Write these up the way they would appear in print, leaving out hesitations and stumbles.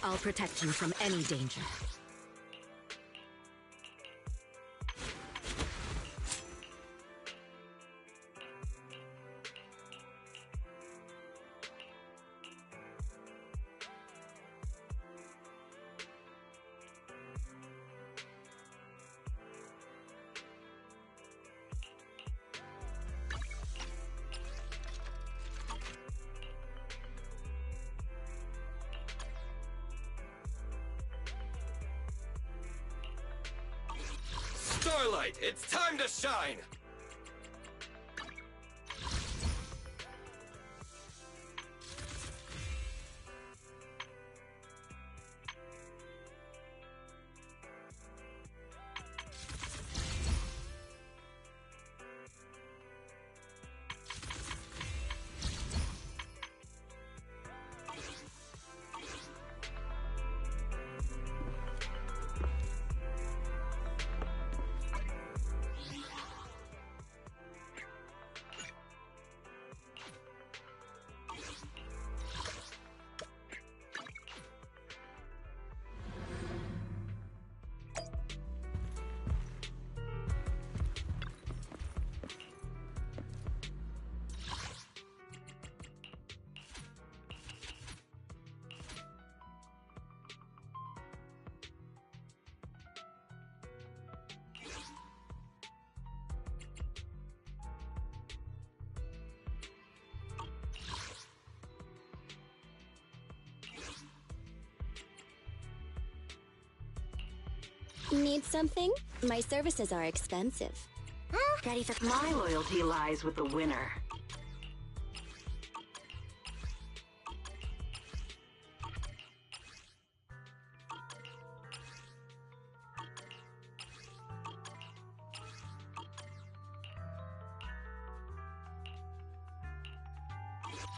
I'll protect you from any danger. Starlight, it's time to shine! Need something? My services are expensive. Ready for my loyalty lies with the winner.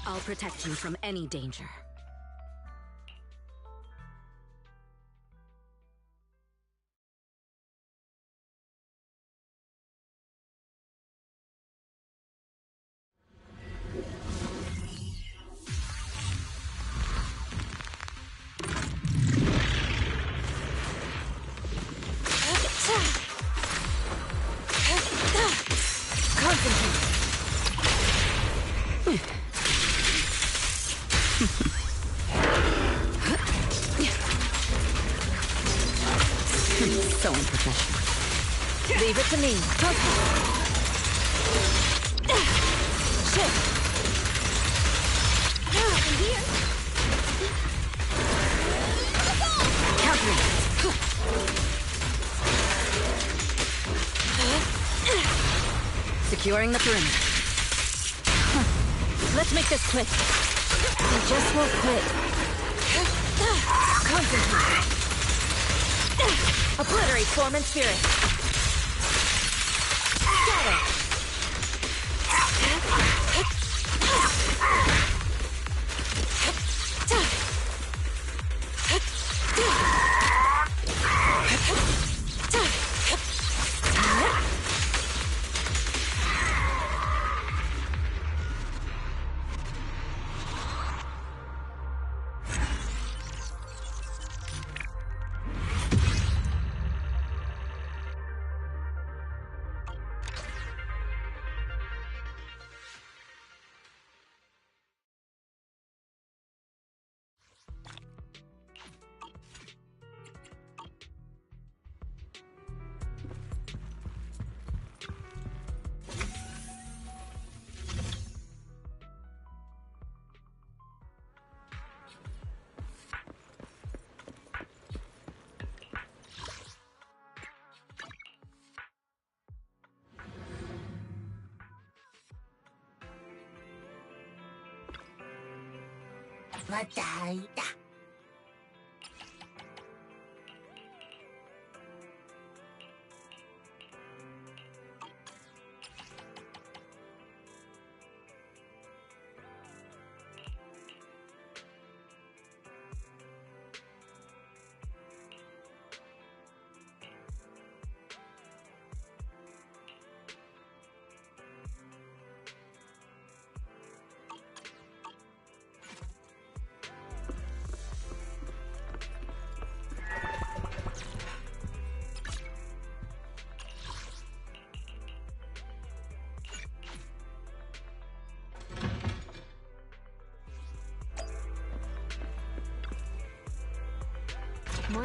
I'll protect you from any danger. So unprofessional. Leave it to me. Shit. I'm here. Countering. Securing the perimeter. Let's make this quick. We just won't quit. Concentrate. Obliterate form and spirit. Scatter. Mataita.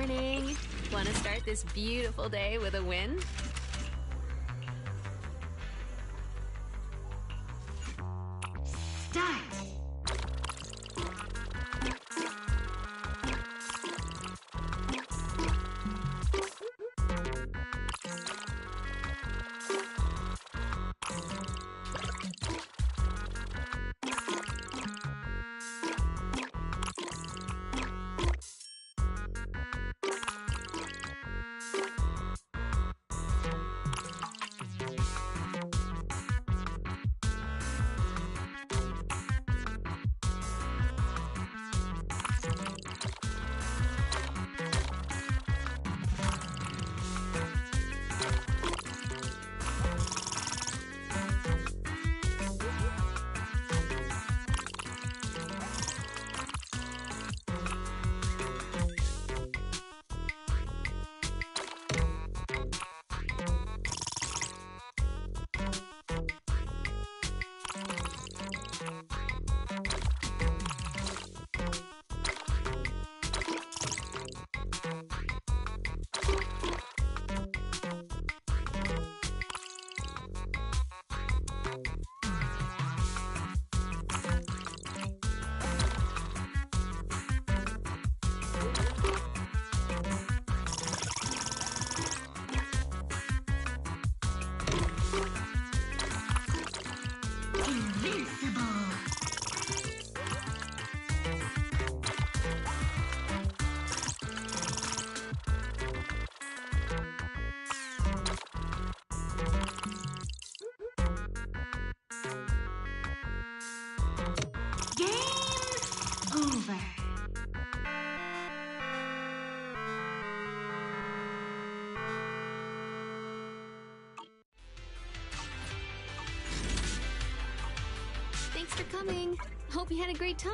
morning. Want to start this beautiful day with a win? Start! Game's over. Thanks for coming. Hope you had a great time.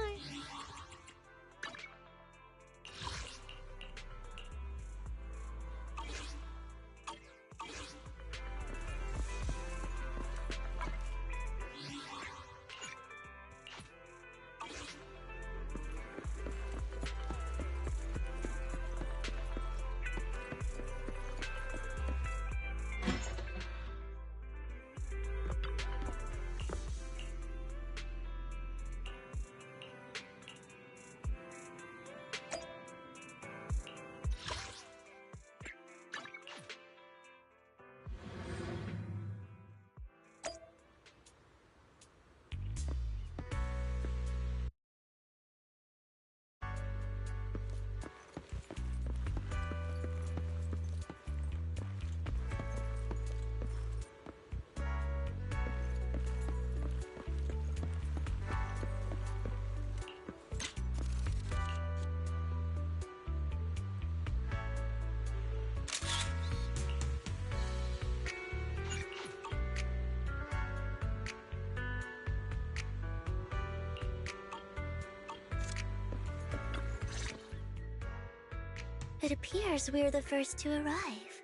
It appears we're the first to arrive.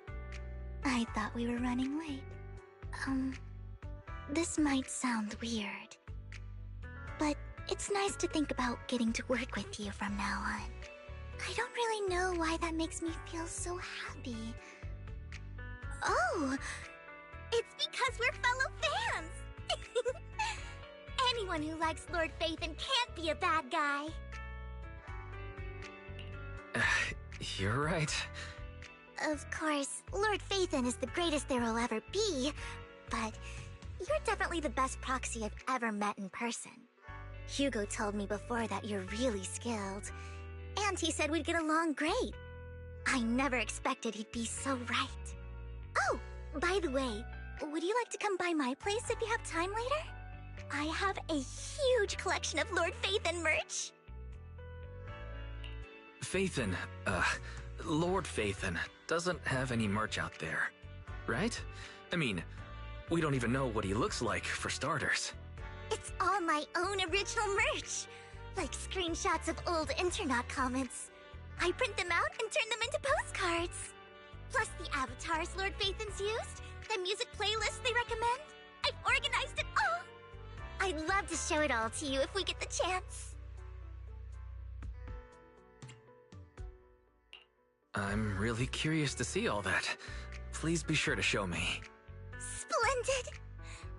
I thought we were running late. This might sound weird, but it's nice to think about getting to work with you from now on. I don't really know why that makes me feel so happy. Oh! It's because we're fellow fans! Anyone who likes Lord Phaethon can't be a bad guy. You're right. Of course, Lord Phaethon is the greatest there will ever be, but you're definitely the best proxy I've ever met in person. Hugo told me before that you're really skilled, and he said we'd get along great. I never expected he'd be so right. Oh, by the way, would you like to come by my place if you have time later? I have a huge collection of Lord Phaethon merch. Phaethon, Lord Phaethon doesn't have any merch out there, right? I mean, we don't even know what he looks like, for starters. It's all my own original merch, like screenshots of old internet comments. I print them out and turn them into postcards. Plus the avatars Lord Phaethon's used, the music playlists they recommend. I've organized it all. I'd love to show it all to you if we get the chance. I'm really curious to see all that. Please be sure to show me. Splendid!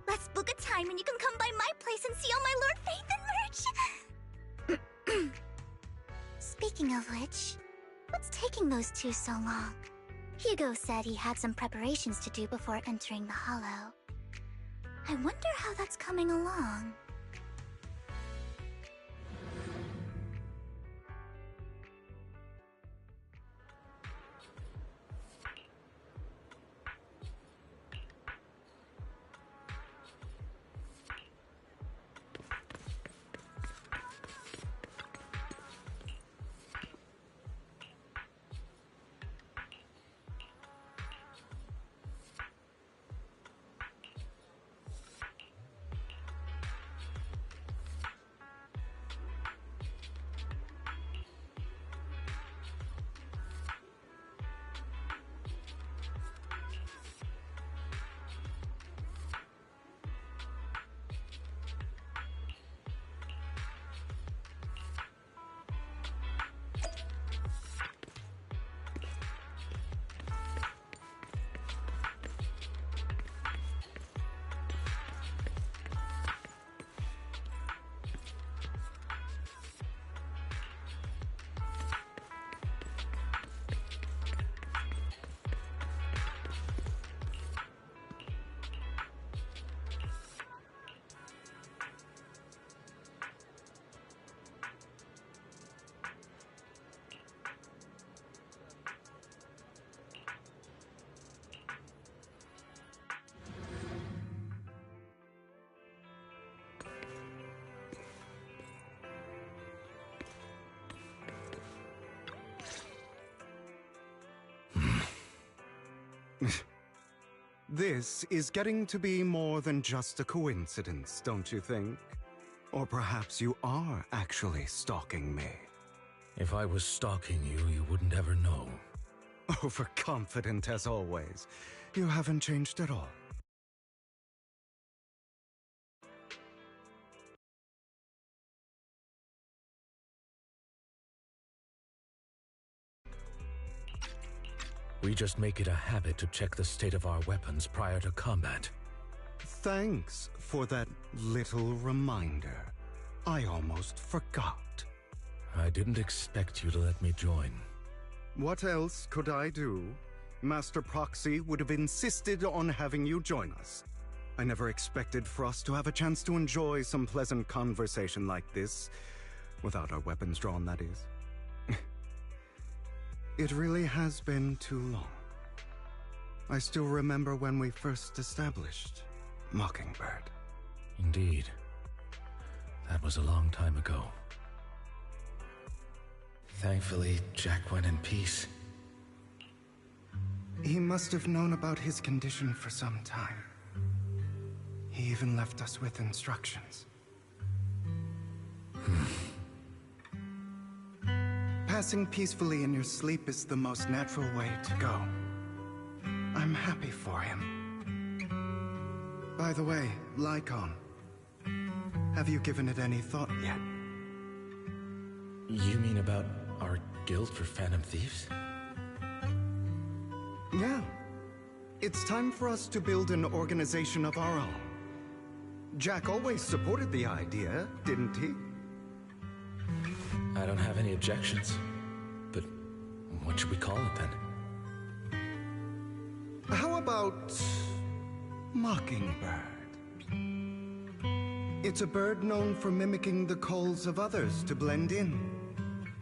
Let's book a time and you can come by my place and see all my Lord Phaethon merch! Speaking of which, what's taking those two so long? Hugo said he had some preparations to do before entering the Hollow. I wonder how that's coming along. This is getting to be more than just a coincidence, don't you think? Or perhaps you are actually stalking me. If I was stalking you, you wouldn't ever know. Overconfident as always. You haven't changed at all. We just make it a habit to check the state of our weapons prior to combat. Thanks for that little reminder. I almost forgot. I didn't expect you to let me join. What else could I do? Master Proxy would have insisted on having you join us. I never expected for us to have a chance to enjoy some pleasant conversation like this. Without our weapons drawn, that is. It really has been too long. I still remember when we first established Mockingbird. Indeed. That was a long time ago. Thankfully, Jack went in peace. He must have known about his condition for some time. He even left us with instructions. Passing peacefully in your sleep is the most natural way to go. I'm happy for him. By the way, Lycon, have you given it any thought yet? You mean about our guild for Phantom Thieves? Yeah. It's time for us to build an organization of our own. Jack always supported the idea, didn't he? I don't have any objections. But what should we call it then? How about Mockingbird? It's a bird known for mimicking the calls of others to blend in.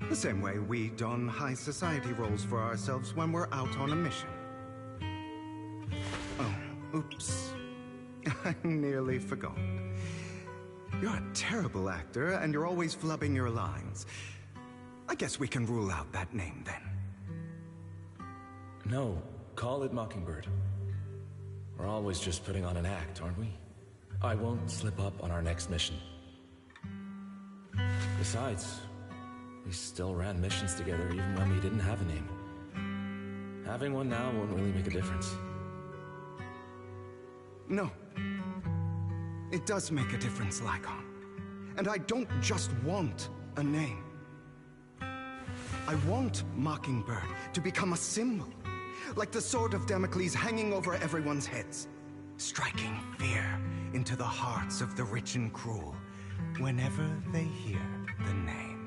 The same way we don high society roles for ourselves when we're out on a mission. Oh, oops. I nearly forgot. You're a terrible actor, and you're always flubbing your lines. I guess we can rule out that name, then. No, call it Mockingbird. We're always just putting on an act, aren't we? I won't slip up on our next mission. Besides, we still ran missions together even when we didn't have a name. Having one now won't really make a difference. No. It does make a difference, Lycon. And I don't just want a name. I want Mockingbird to become a symbol, like the sword of Damocles hanging over everyone's heads, striking fear into the hearts of the rich and cruel whenever they hear the name.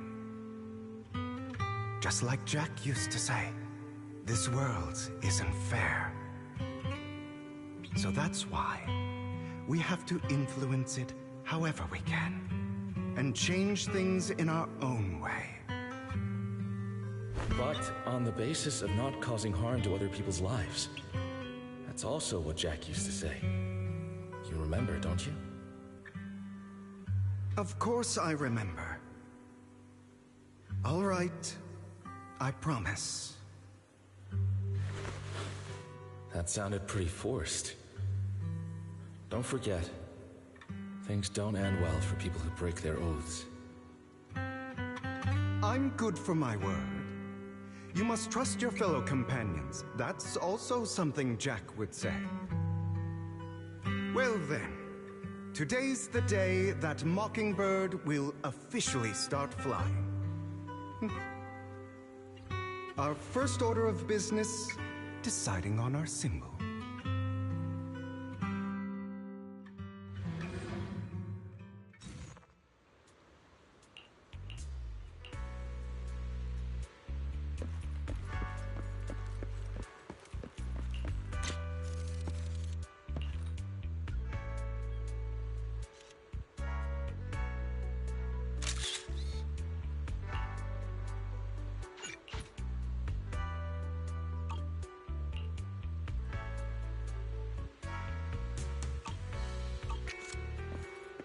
Just like Jack used to say, this world isn't fair. So that's why we have to influence it however we can, and change things in our own way. But on the basis of not causing harm to other people's lives. That's also what Jack used to say. You remember, don't you? Of course I remember. All right, I promise. That sounded pretty forced. Don't forget, things don't end well for people who break their oaths. I'm good for my word. You must trust your fellow companions. That's also something Jack would say. Well then, today's the day that Mockingbird will officially start flying. Our first order of business, deciding on our symbol.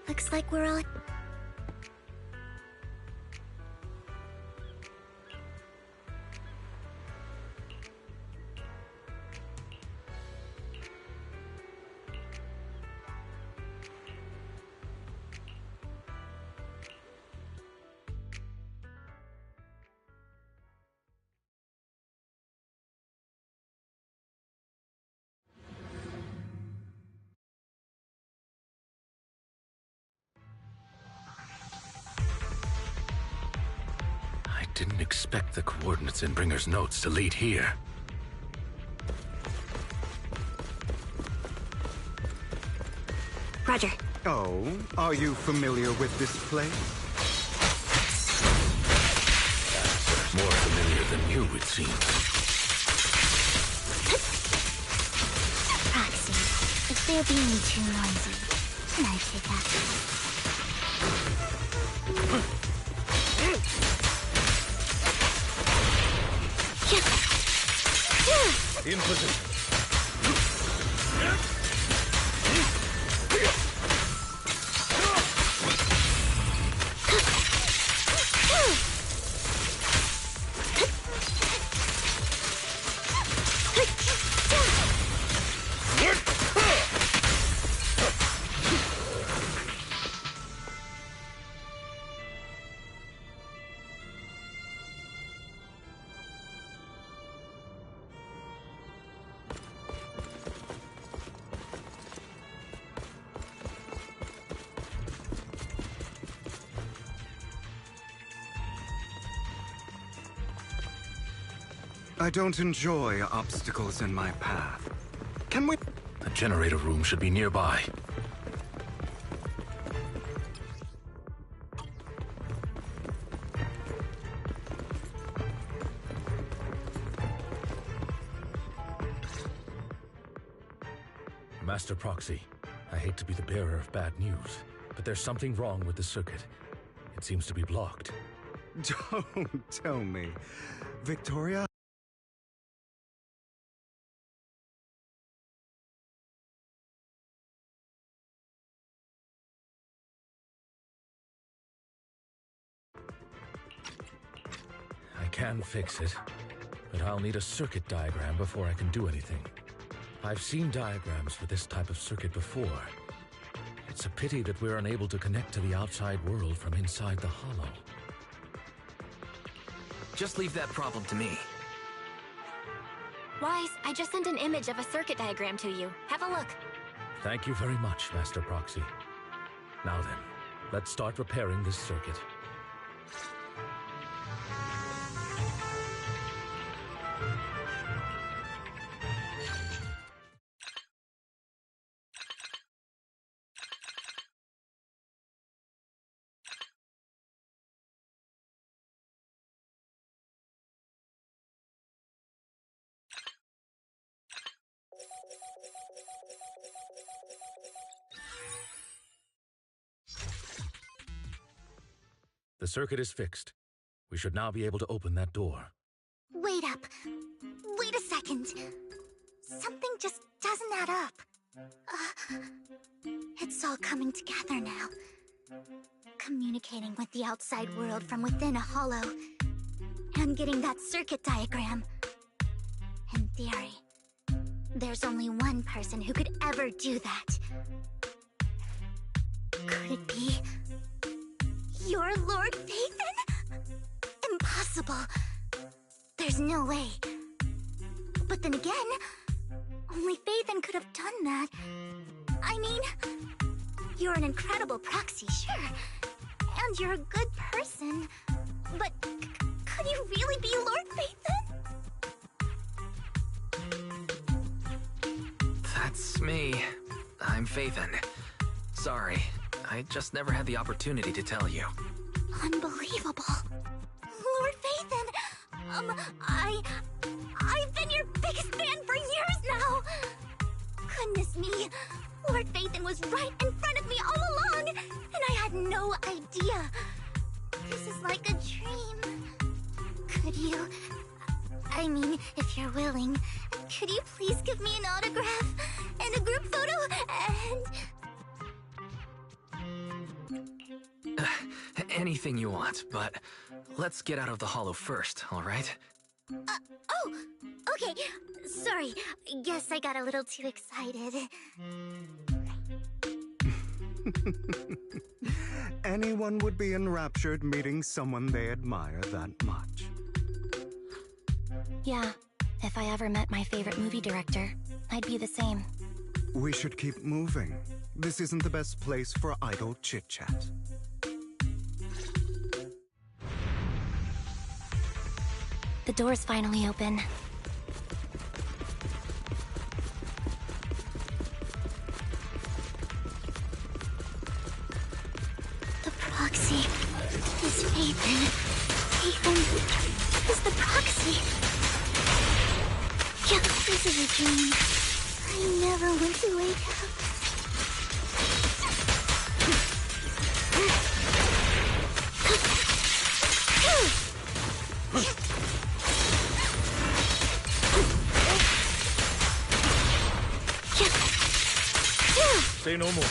Looks like we're all... I didn't expect the coordinates in Bringer's notes to lead here. Roger. Oh, are you familiar with this place? More familiar than you, it seems. Proxy, if they're being too noisy, can I take after In position. I don't enjoy obstacles in my path. Can we... The generator room should be nearby. Master Proxy, I hate to be the bearer of bad news, but there's something wrong with the circuit. It seems to be blocked. Don't tell me. Victoria? I can fix it, but I'll need a circuit diagram before I can do anything. I've seen diagrams for this type of circuit before. It's a pity that we're unable to connect to the outside world from inside the hollow. Just leave that problem to me. Wise, I just sent an image of a circuit diagram to you. Have a look. Thank you very much, Master Proxy. Now then, let's start repairing this circuit. The circuit is fixed. We should now be able to open that door. Wait up. Wait a second. Something just doesn't add up. It's all coming together now. Communicating with the outside world from within a hollow. And getting that circuit diagram. In theory, there's only one person who could ever do that. Could it be your Lord Phaethon? Impossible. There's no way. But then again, only Phaethon could have done that. I mean, you're an incredible proxy, sure. And you're a good person. But could you really be Lord Phaethon? That's me. I'm Phaethon. Sorry, I just never had the opportunity to tell you. Unbelievable. Lord Phaethon! I've been your biggest fan for years now! Goodness me, Lord Phaethon was right in front of me all along, and I had no idea. This is like a dream. Could you... I mean, if you're willing, could you please give me an autograph and a group photo and... Anything you want, but let's get out of the hollow first, alright? Oh! Okay, sorry. Guess I got a little too excited. Anyone would be enraptured meeting someone they admire that much. Yeah, if I ever met my favorite movie director, I'd be the same. We should keep moving. This isn't the best place for idle chit-chat. The door's finally open. The proxy is Phaethon. Phaethon is the proxy. Yeah, this is a dream. I never want to wake up. Say no more.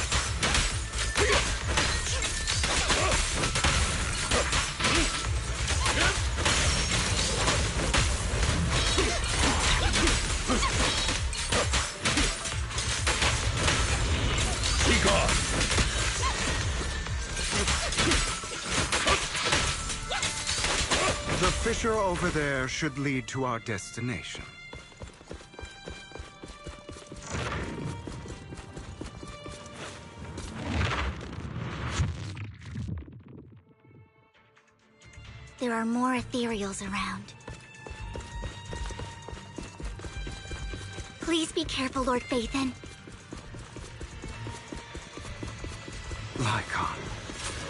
Be gone. The fissure over there should lead to our destination. There are more ethereals around. Please be careful, Lord Phaethon. Lycon,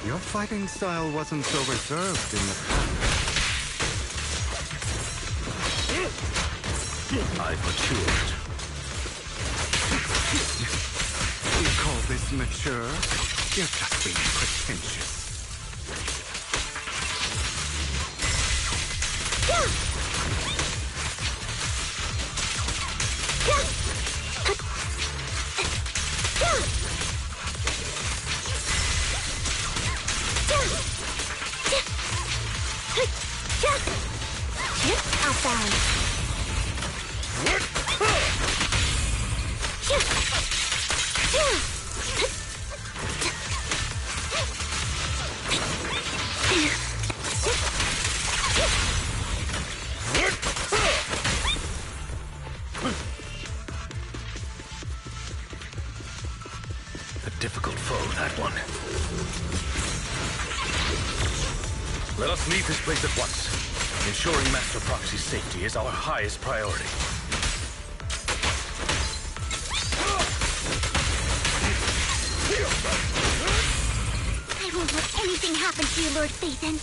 your fighting style wasn't so reserved in the past. I've matured. You call this mature? You're just being pretentious. A difficult foe, that one. Let us leave this place at once. Ensuring Master Proxy's safety is our highest priority. I won't let anything happen to you, Lord Phaethon.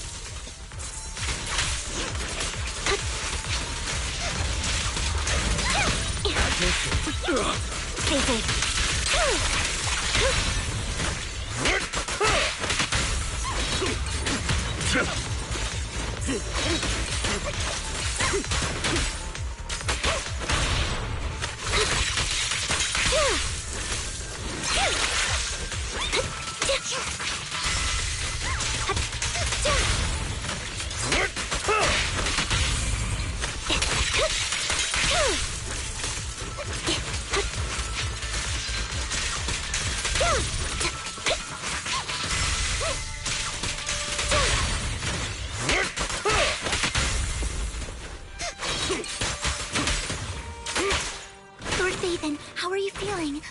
Lord Phaethon, how are you feeling?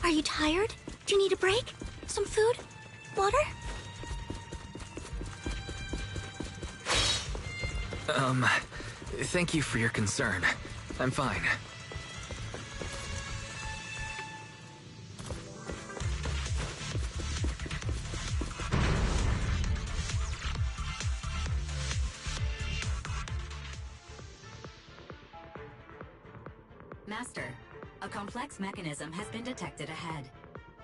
Are you tired? Do you need a break? Some food? Water? Thank you for your concern. I'm fine. Master, a complex mechanism has been detected ahead.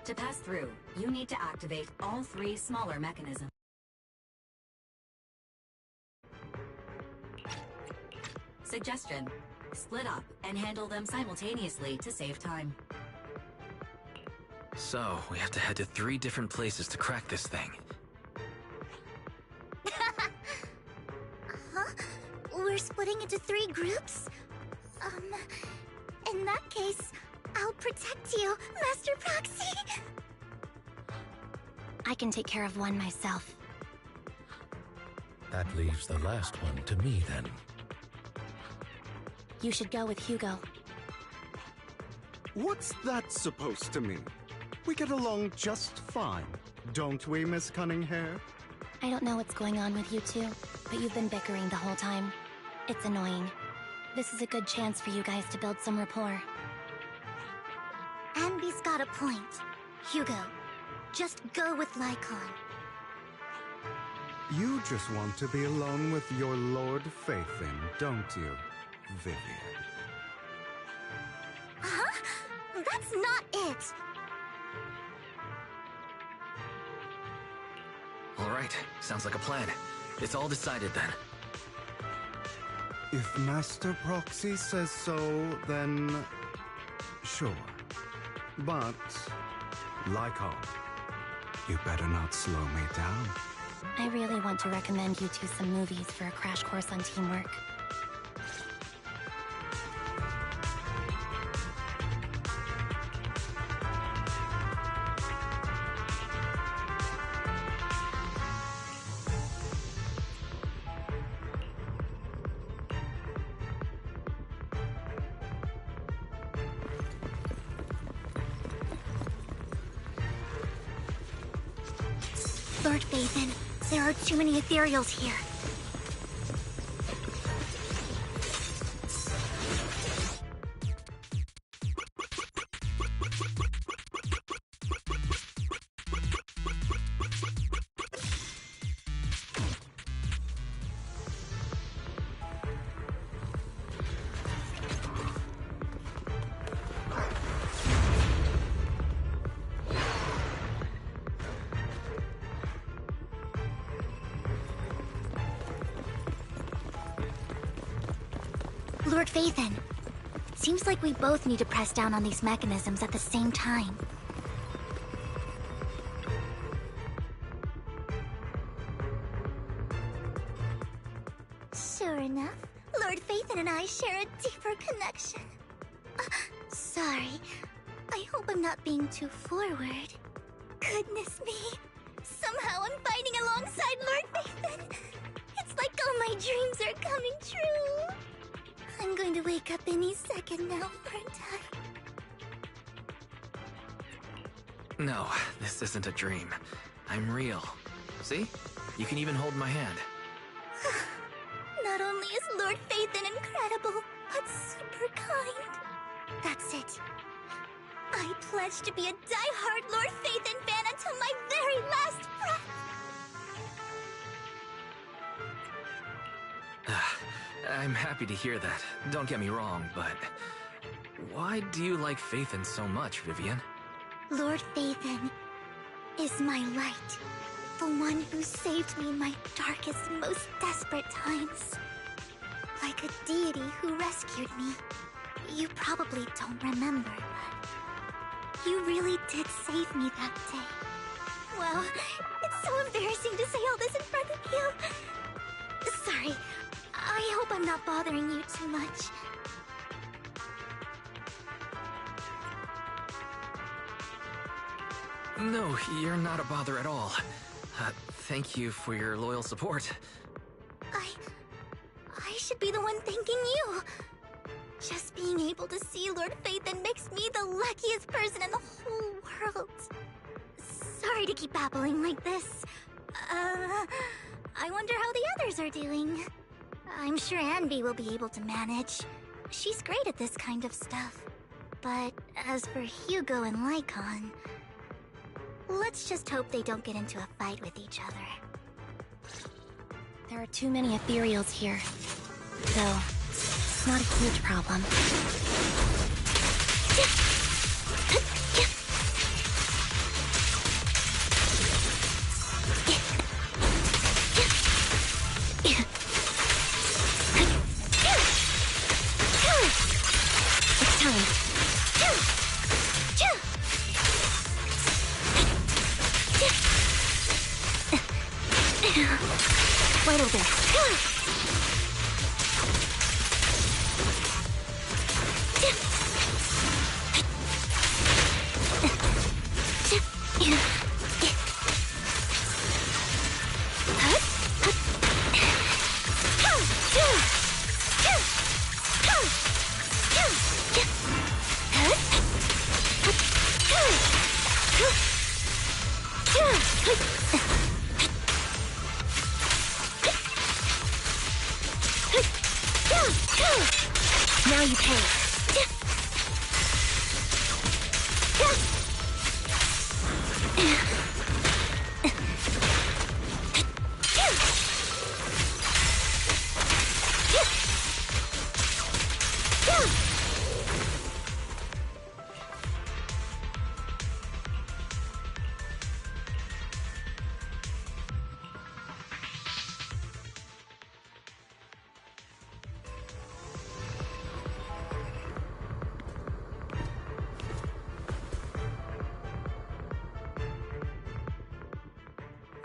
To pass through, you need to activate all 3 smaller mechanisms. Suggestion: split up and handle them simultaneously to save time. So, we have to head to 3 different places to crack this thing. Huh? We're splitting into 3 groups? In that case, I'll protect you, Master Proxy! I can take care of one myself. That leaves the last one to me, then. You should go with Hugo. What's that supposed to mean? We get along just fine, don't we, Miss Cunninghair? I don't know what's going on with you two, but you've been bickering the whole time. It's annoying. This is a good chance for you guys to build some rapport. Ambi's got a point. Hugo, just go with Lycon. You just want to be alone with your Lord Phaethon, don't you, Vivian? Huh? That's not it! Alright, sounds like a plan. It's all decided then. If Master Proxy says so, then sure. But, Lycon, you better not slow me down. I really want to recommend you two some movies for a crash course on teamwork. Lord Phaethon, there are too many ethereals here. Lord Phaethon, it seems like we both need to press down on these mechanisms at the same time. Sure enough, Lord Phaethon and I share a deeper connection. Sorry, I hope I'm not being too forward. Goodness me, somehow I'm fighting alongside Lord Phaethon. It's like all my dreams are coming true. I'm going to wake up any second now, aren't I? No, this isn't a dream. I'm real. See? You can even hold my hand. Not only is Lord Phaethon incredible, but super kind. That's it. I pledge to be a die-hard Lord Phaethon fan until my very last breath. I'm happy to hear that. Don't get me wrong, but why do you like Phaethon so much, Vivian? Lord Phaethon, is my light. The one who saved me in my darkest, most desperate times. Like a deity who rescued me. You probably don't remember, but you really did save me that day. Well, it's so embarrassing to say all this in front of you. Sorry. I hope I'm not bothering you too much. No, you're not a bother at all. Thank you for your loyal support. I should be the one thanking you. Just being able to see Lord Phaethon makes me the luckiest person in the whole world. Sorry to keep babbling like this. I wonder how the others are doing. I'm sure Anby will be able to manage. She's great at this kind of stuff. But as for Hugo and Lycon, let's just hope they don't get into a fight with each other. There are too many ethereals here. Though, it's not a huge problem. It's time. Wait over there. Now you pay.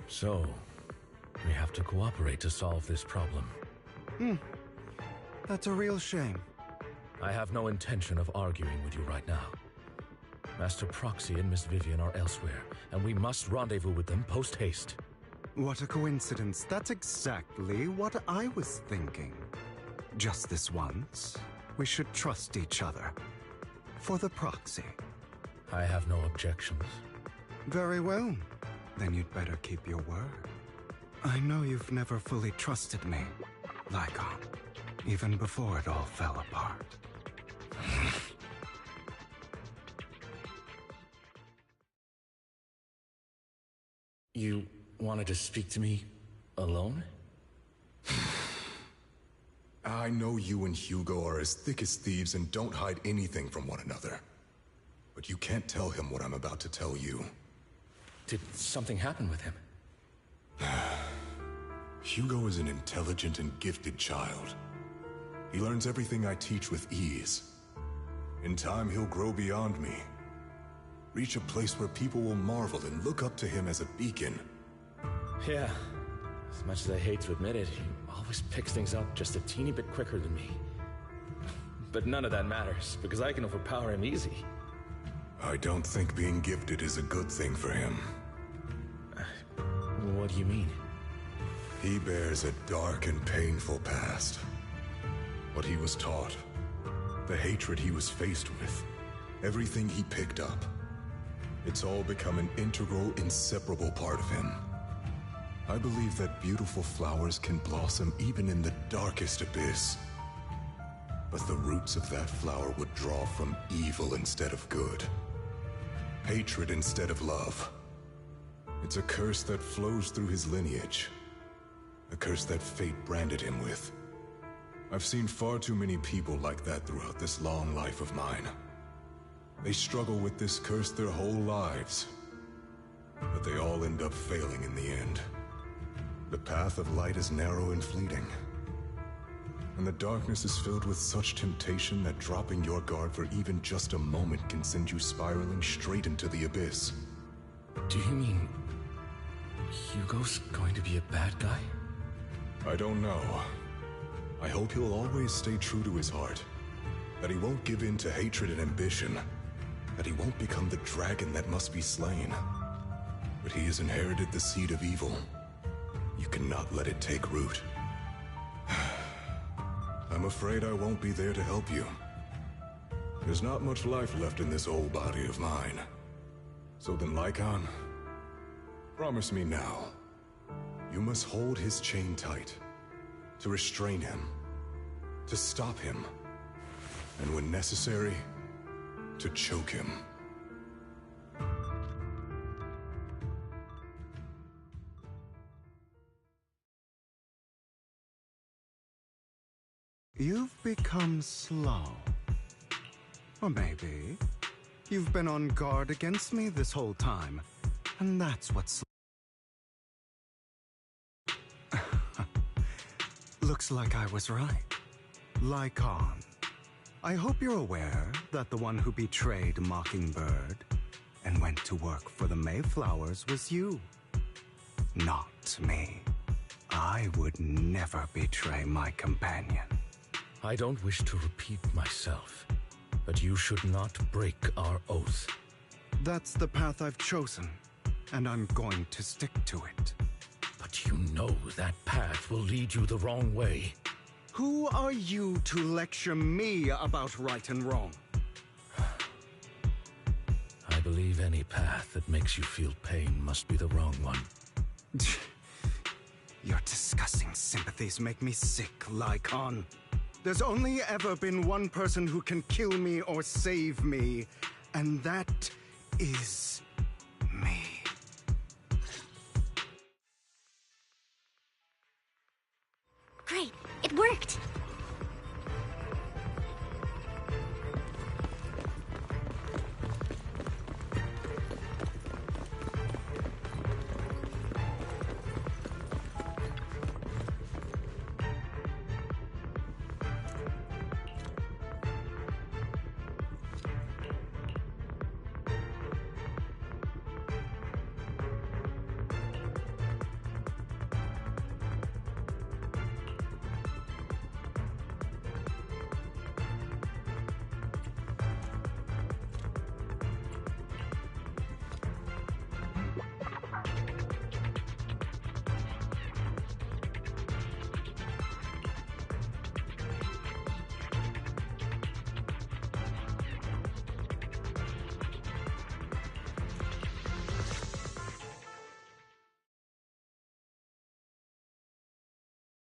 So, we have to cooperate to solve this problem. That's a real shame. I have no intention of arguing with you right now. Master Proxy and Miss Vivian are elsewhere, and we must rendezvous with them post-haste. What a coincidence. That's exactly what I was thinking. Just this once, we should trust each other. For the Proxy. I have no objections. Very well. Then you'd better keep your word. I know you've never fully trusted me, Lycon, even before it all fell apart. You wanted to speak to me alone? I know you and Hugo are as thick as thieves and don't hide anything from one another. But you can't tell him what I'm about to tell you. Did something happen with him? Hugo is an intelligent and gifted child. He learns everything I teach with ease. In time, he'll grow beyond me. Reach a place where people will marvel and look up to him as a beacon. Yeah. As much as I hate to admit it, he always picks things up just a teeny bit quicker than me. But none of that matters, because I can overpower him easy. I don't think being gifted is a good thing for him. What do you mean? He bears a dark and painful past. What he was taught, the hatred he was faced with, everything he picked up. It's all become an integral, inseparable part of him. I believe that beautiful flowers can blossom even in the darkest abyss. But the roots of that flower would draw from evil instead of good. Hatred instead of love. It's a curse that flows through his lineage. A curse that fate branded him with. I've seen far too many people like that throughout this long life of mine. They struggle with this curse their whole lives. but they all end up failing in the end. The path of light is narrow and fleeting, and the darkness is filled with such temptation that dropping your guard for even just a moment can send you spiraling straight into the abyss. Do you mean Hugo's going to be a bad guy? I don't know. I hope he'll always stay true to his heart, that he won't give in to hatred and ambition, that he won't become the dragon that must be slain. But he has inherited the seed of evil. You cannot let it take root. I'm afraid I won't be there to help you. There's not much life left in this old body of mine. So then, Lycon, promise me now. You must hold his chain tight, to restrain him, to stop him, and when necessary, to choke him. You've become slow. Or maybe you've been on guard against me this whole time, and that's what's... Looks like I was right. Lycon. I hope you're aware that the one who betrayed Mockingbird and went to work for the Mayflowers was you. Not me. I would never betray my companion. I don't wish to repeat myself, but you should not break our oath. That's the path I've chosen, and I'm going to stick to it. But you know that path will lead you the wrong way. Who are you to lecture me about right and wrong? I believe any path that makes you feel pain must be the wrong one. Your disgusting sympathies make me sick, Lycon. There's only ever been one person who can kill me or save me, and that is me. Great, it worked!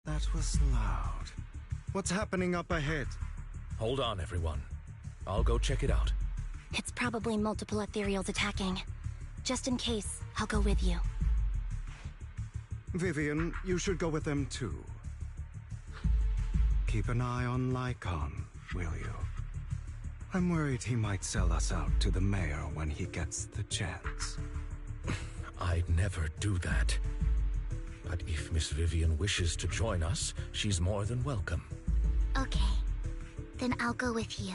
That was loud. What's happening up ahead? Hold on, everyone. I'll go check it out. It's probably multiple ethereals attacking. Just in case, I'll go with you. Vivian, you should go with them too. Keep an eye on Lycon, will you? I'm worried he might sell us out to the mayor when he gets the chance. I'd never do that. But if Miss Vivian wishes to join us, she's more than welcome. Okay, then I'll go with you.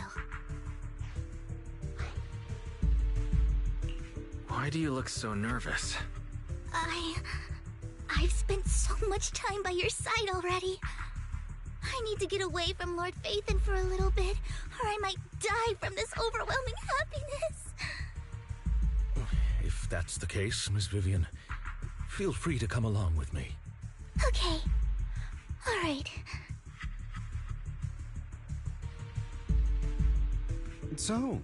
Why do you look so nervous? I've spent so much time by your side already. I need to get away from Lord Phaethon for a little bit, or I might die from this overwhelming happiness. If that's the case, Miss Vivian, feel free to come along with me. Okay. All right. So,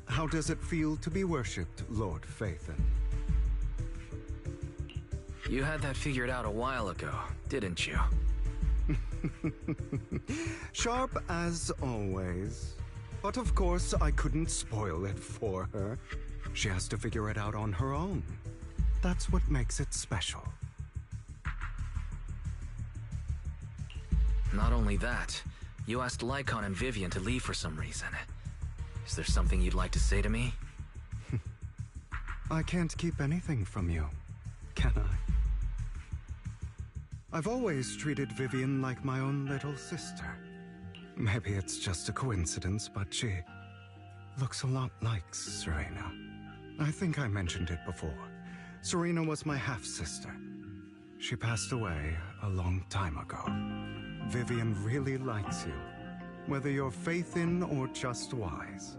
how does it feel to be worshipped, Lord Phaethon? You had that figured out a while ago, didn't you? Sharp as always. But of course, I couldn't spoil it for her. She has to figure it out on her own. That's what makes it special. Not only that, you asked Lycon and Vivian to leave for some reason. Is there something you'd like to say to me? I can't keep anything from you, can I? I've always treated Vivian like my own little sister. Maybe it's just a coincidence, but she looks a lot like Serena. I think I mentioned it before. Serena was my half-sister. She passed away a long time ago. Vivian really likes you, whether you're faith-in or just wise.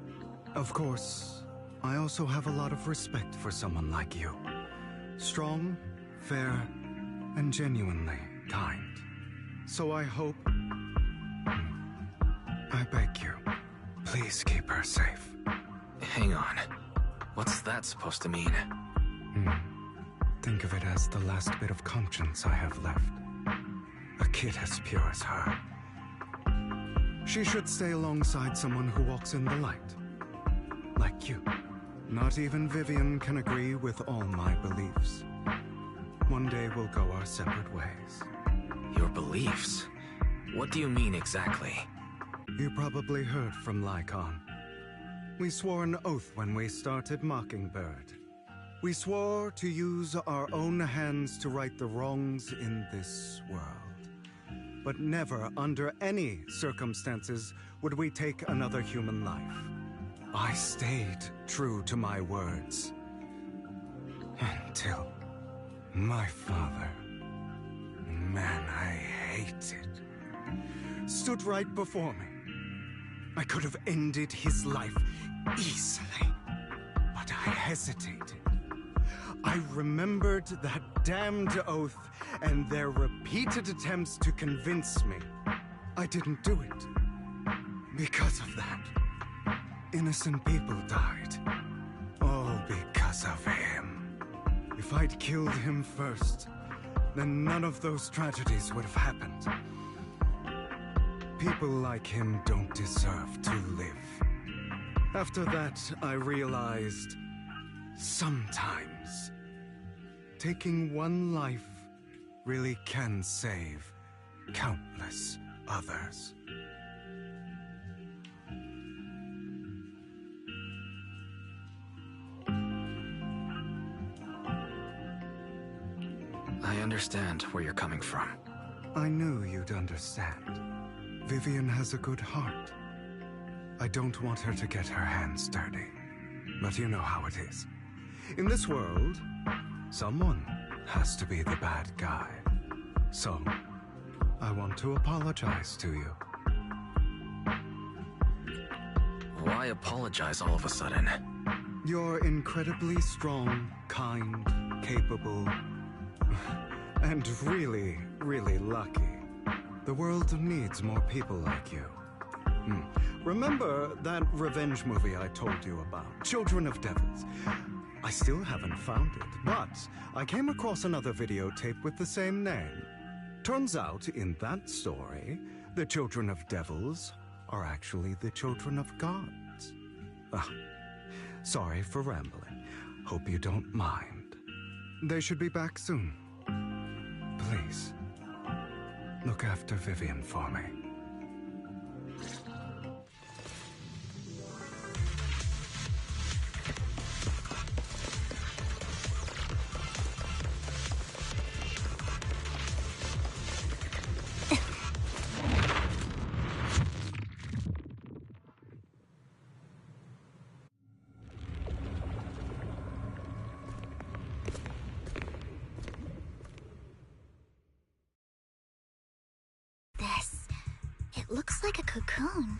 Of course, I also have a lot of respect for someone like you. Strong, fair, and genuinely kind. So I hope... I beg you, please keep her safe. Hang on. What's that supposed to mean? Think of it as the last bit of conscience I have left. A kid as pure as her. She should stay alongside someone who walks in the light. Like you. Not even Vivian can agree with all my beliefs. One day we'll go our separate ways. Your beliefs? What do you mean exactly? You probably heard from Lycon. We swore an oath when we started Mockingbird. We swore to use our own hands to right the wrongs in this world. But never, under any circumstances, would we take another human life. I stayed true to my words. Until my father, man I hated, stood right before me. I could have ended his life easily, but I hesitated. I remembered that damned oath and their repeated attempts to convince me. I didn't do it. Because of that, innocent people died. All because of him. If I'd killed him first, then none of those tragedies would have happened. People like him don't deserve to live. After that, I realized sometimes taking one life really can save countless others. I understand where you're coming from. I knew you'd understand. Vivian has a good heart. I don't want her to get her hands dirty. But you know how it is. In this world, someone has to be the bad guy. So, I want to apologize to you. Why apologize all of a sudden? You're incredibly strong, kind, capable, and really, really lucky. The world needs more people like you. Remember that revenge movie I told you about, Children of Devils? I still haven't found it, but I came across another videotape with the same name. Turns out, in that story, the Children of Devils are actually the children of gods. Sorry for rambling. Hope you don't mind. They should be back soon. Please, look after Vivian for me. It looks like a cocoon.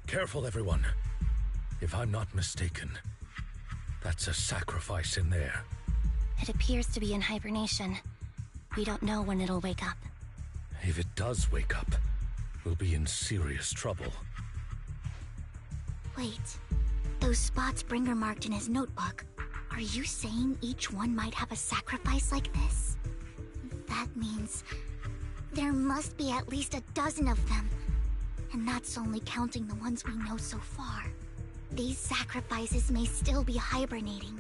Careful, everyone. If I'm not mistaken, that's a sacrifice in there. It appears to be in hibernation. We don't know when it'll wake up. If it does wake up, we'll be in serious trouble. Wait, those spots Bringer marked in his notebook. Are you saying each one might have a sacrifice like this? That means there must be at least a dozen of them. And that's only counting the ones we know so far. These sacrifices may still be hibernating,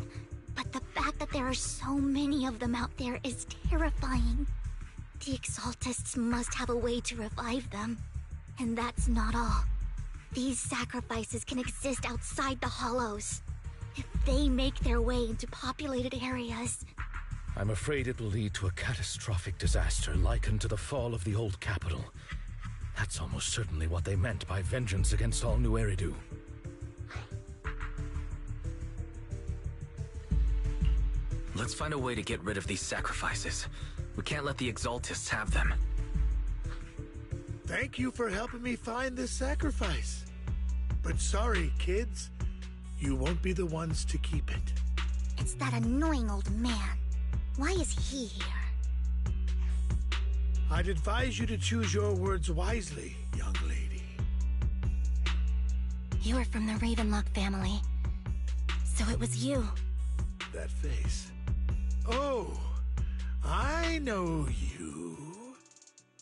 but the fact that there are so many of them out there is terrifying. The Exaltists must have a way to revive them. And that's not all. These sacrifices can exist outside the Hollows. If they make their way into populated areas. I'm afraid it will lead to a catastrophic disaster likened to the fall of the old capital. That's almost certainly what they meant by vengeance against all New Eridu. Let's find a way to get rid of these sacrifices. We can't let the Exaltists have them. Thank you for helping me find this sacrifice. But sorry, kids. You won't be the ones to keep it. It's that annoying old man. Why is he here? I'd advise you to choose your words wisely, young lady. You are from the Ravenlock family. So it was you. That face. Oh, I know you.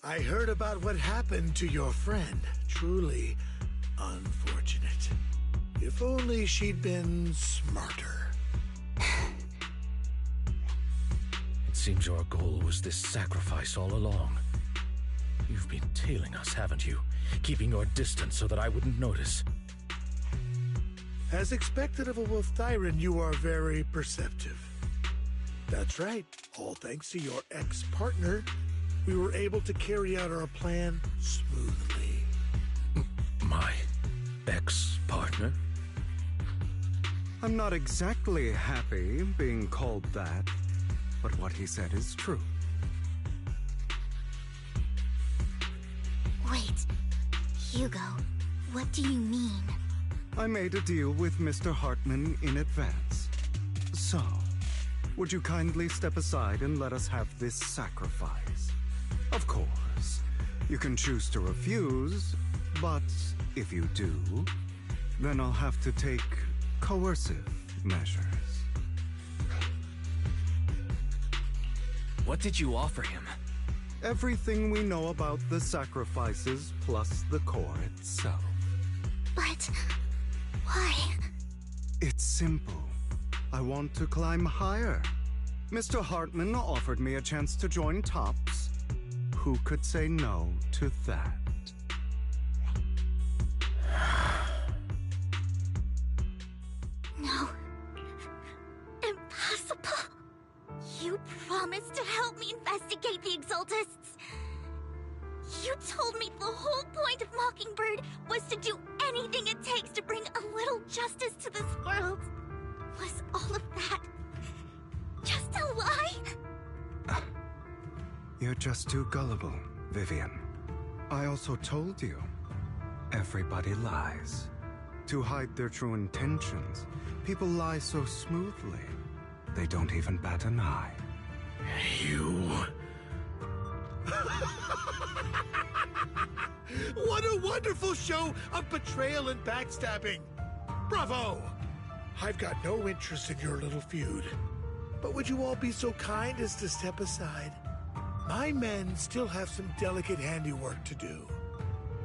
I heard about what happened to your friend. Truly unfortunate. If only she'd been smarter. It seems your goal was this sacrifice all along. You've been tailing us, haven't you? Keeping your distance so that I wouldn't notice. As expected of a Wolf Thyran, you are very perceptive. That's right. All thanks to your ex-partner, we were able to carry out our plan smoothly. My ex-partner? I'm not exactly happy being called that, but what he said is true. Wait, Hugo, what do you mean? I made a deal with Mr. Hartman in advance. So, would you kindly step aside and let us have this sacrifice? Of course, you can choose to refuse, but if you do, then I'll have to take coercive measures. What did you offer him? Everything we know about the sacrifices plus the core itself. But why? It's simple. I want to climb higher. Mr. Hartman offered me a chance to join Tops. Who could say no to that? No. Impossible. You promised to help me investigate the Exaltists. You told me the whole point of Mockingbird was to do anything it takes to bring a little justice to this world. Was all of that just a lie? You're just too gullible, Vivian. I also told you, everybody lies. To hide their true intentions, people lie so smoothly, they don't even bat an eye. You... What a wonderful show of betrayal and backstabbing! Bravo! I've got no interest in your little feud. But would you all be so kind as to step aside? My men still have some delicate handiwork to do.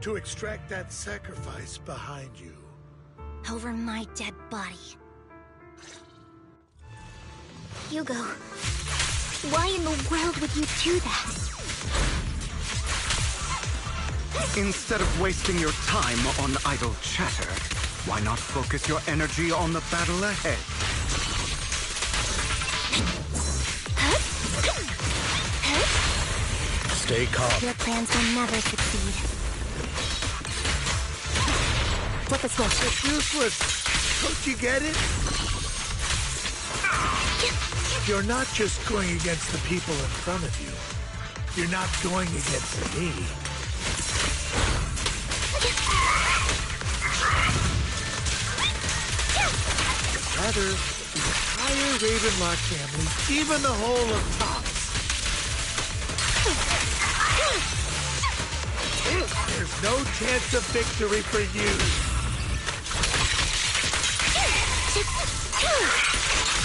To extract that sacrifice behind you. Over my dead body. Hugo, why in the world would you do that? Instead of wasting your time on idle chatter, why not focus your energy on the battle ahead? Stay calm. Your plans will never succeed. Flip a switch. It's useless. Don't you get it? You're not just going against the people in front of you. You're not going against me. Rather, the entire Ravenlock family, even the whole of Tops. There's no chance of victory for you.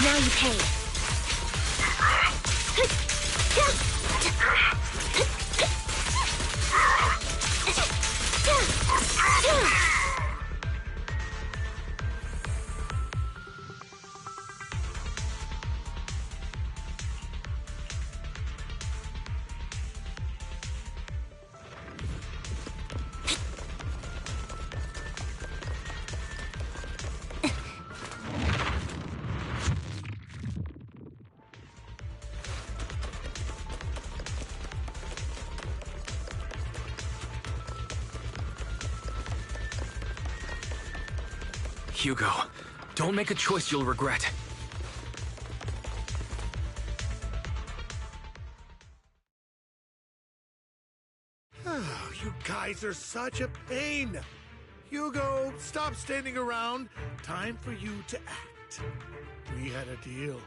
Now you pay. Hugo, don't make a choice you'll regret. Oh, you guys are such a pain. Hugo, stop standing around. Time for you to act. We had a deal.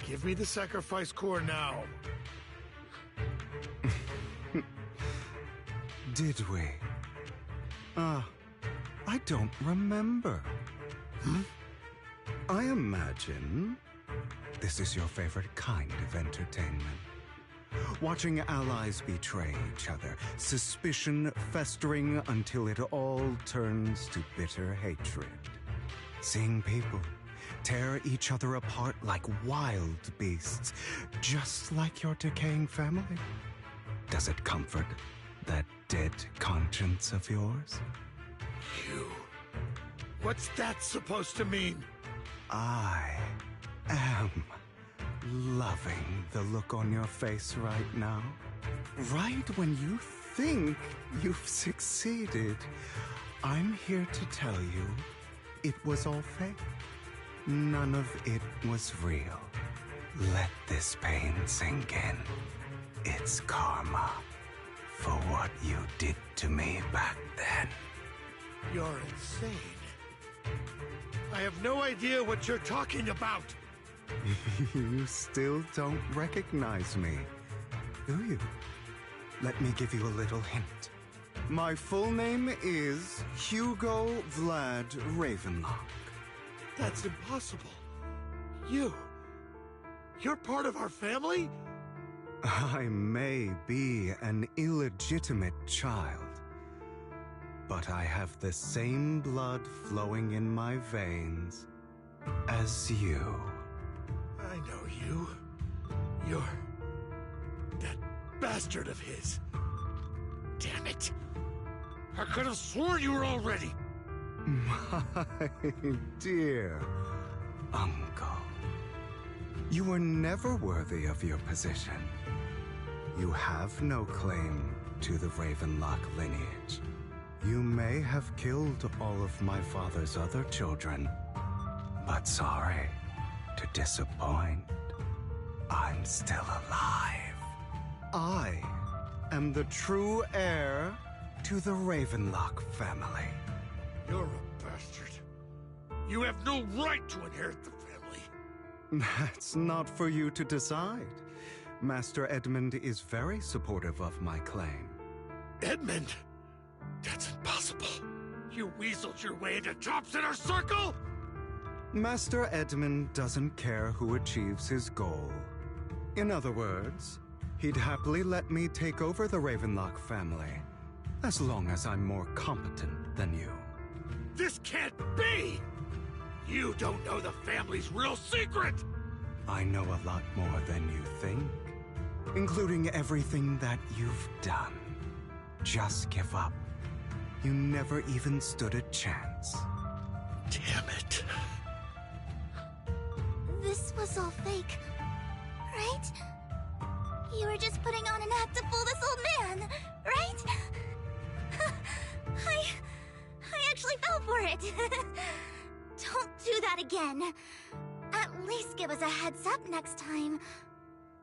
Give me the sacrifice core now. Did we? I don't remember. I imagine this is your favorite kind of entertainment. Watching allies betray each other, suspicion festering until it all turns to bitter hatred. Seeing people tear each other apart like wild beasts, just like your decaying family. Does it comfort that dead conscience of yours? You. What's that supposed to mean? I am loving the look on your face right now. Right when you think you've succeeded, I'm here to tell you it was all fake. None of it was real. Let this pain sink in. It's karma for what you did to me back then. You're insane. I have no idea what you're talking about. You still don't recognize me, do you? Let me give you a little hint. My full name is Hugo Vlad Ravenlock. That's impossible. You're part of our family? I may be an illegitimate child, but I have the same blood flowing in my veins as you. I know you. You're that bastard of his. Damn it. I could have sworn you were already. My dear uncle, you were never worthy of your position. You have no claim to the Ravenlock lineage. You may have killed all of my father's other children, but sorry to disappoint. I'm still alive. I am the true heir to the Ravenlock family. You're a bastard. You have no right to inherit the family. That's not for you to decide. Master Edmund is very supportive of my claim. Edmund? That's impossible. You weaseled your way into Top Center Circle? Master Edmund doesn't care who achieves his goal. In other words, he'd happily let me take over the Ravenlock family, as long as I'm more competent than you. This can't be! You don't know the family's real secret! I know a lot more than you think, including everything that you've done. Just give up. You never even stood a chance. Damn it. This was all fake, right? You were just putting on an act to fool this old man, right? I actually fell for it. Don't do that again. At least give us a heads up next time.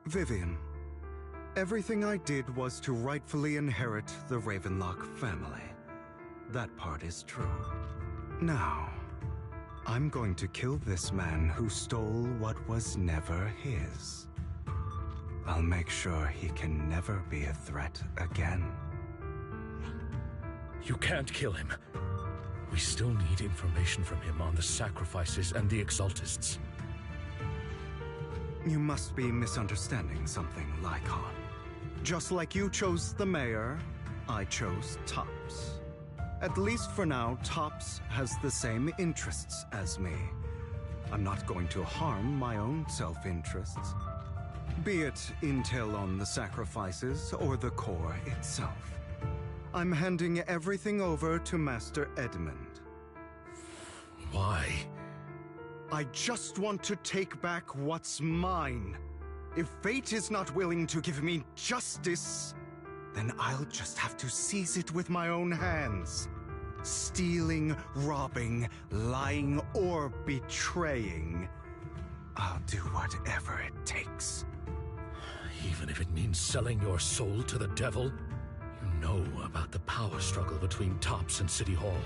Vivian, everything I did was to rightfully inherit the Ravenlock family. That part is true. Now, I'm going to kill this man who stole what was never his. I'll make sure he can never be a threat again. You can't kill him. We still need information from him on the sacrifices and the Exaltists. You must be misunderstanding something, Lycon. Just like you chose the mayor, I chose Tops. At least for now, Tops has the same interests as me. I'm not going to harm my own self-interests. Be it intel on the sacrifices or the core itself. I'm handing everything over to Master Edmund. Why? I just want to take back what's mine. If fate is not willing to give me justice, then I'll just have to seize it with my own hands. stealing, robbing, lying, or betraying, I'll do whatever it takes. Even if it means selling your soul to the devil? You know about the power struggle between Tops and City Hall.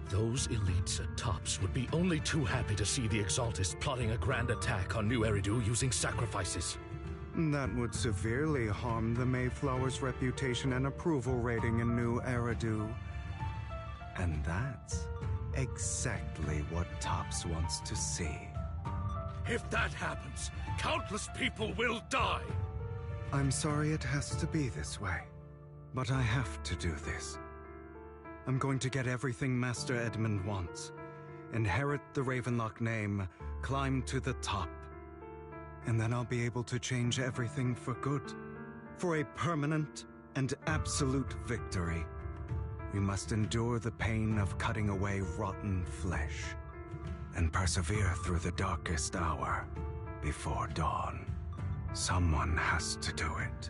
Those elites at Tops would be only too happy to see the Exaltists plotting a grand attack on New Eridu using sacrifices. That would severely harm the Mayflower's reputation and approval rating in New Eridu. And that's exactly what Tops wants to see. If that happens, countless people will die! I'm sorry it has to be this way, but I have to do this. I'm going to get everything Master Edmund wants. Inherit the Ravenlock name, climb to the top. And then I'll be able to change everything for good. For a permanent and absolute victory. We must endure the pain of cutting away rotten flesh. And persevere through the darkest hour before dawn. Someone has to do it.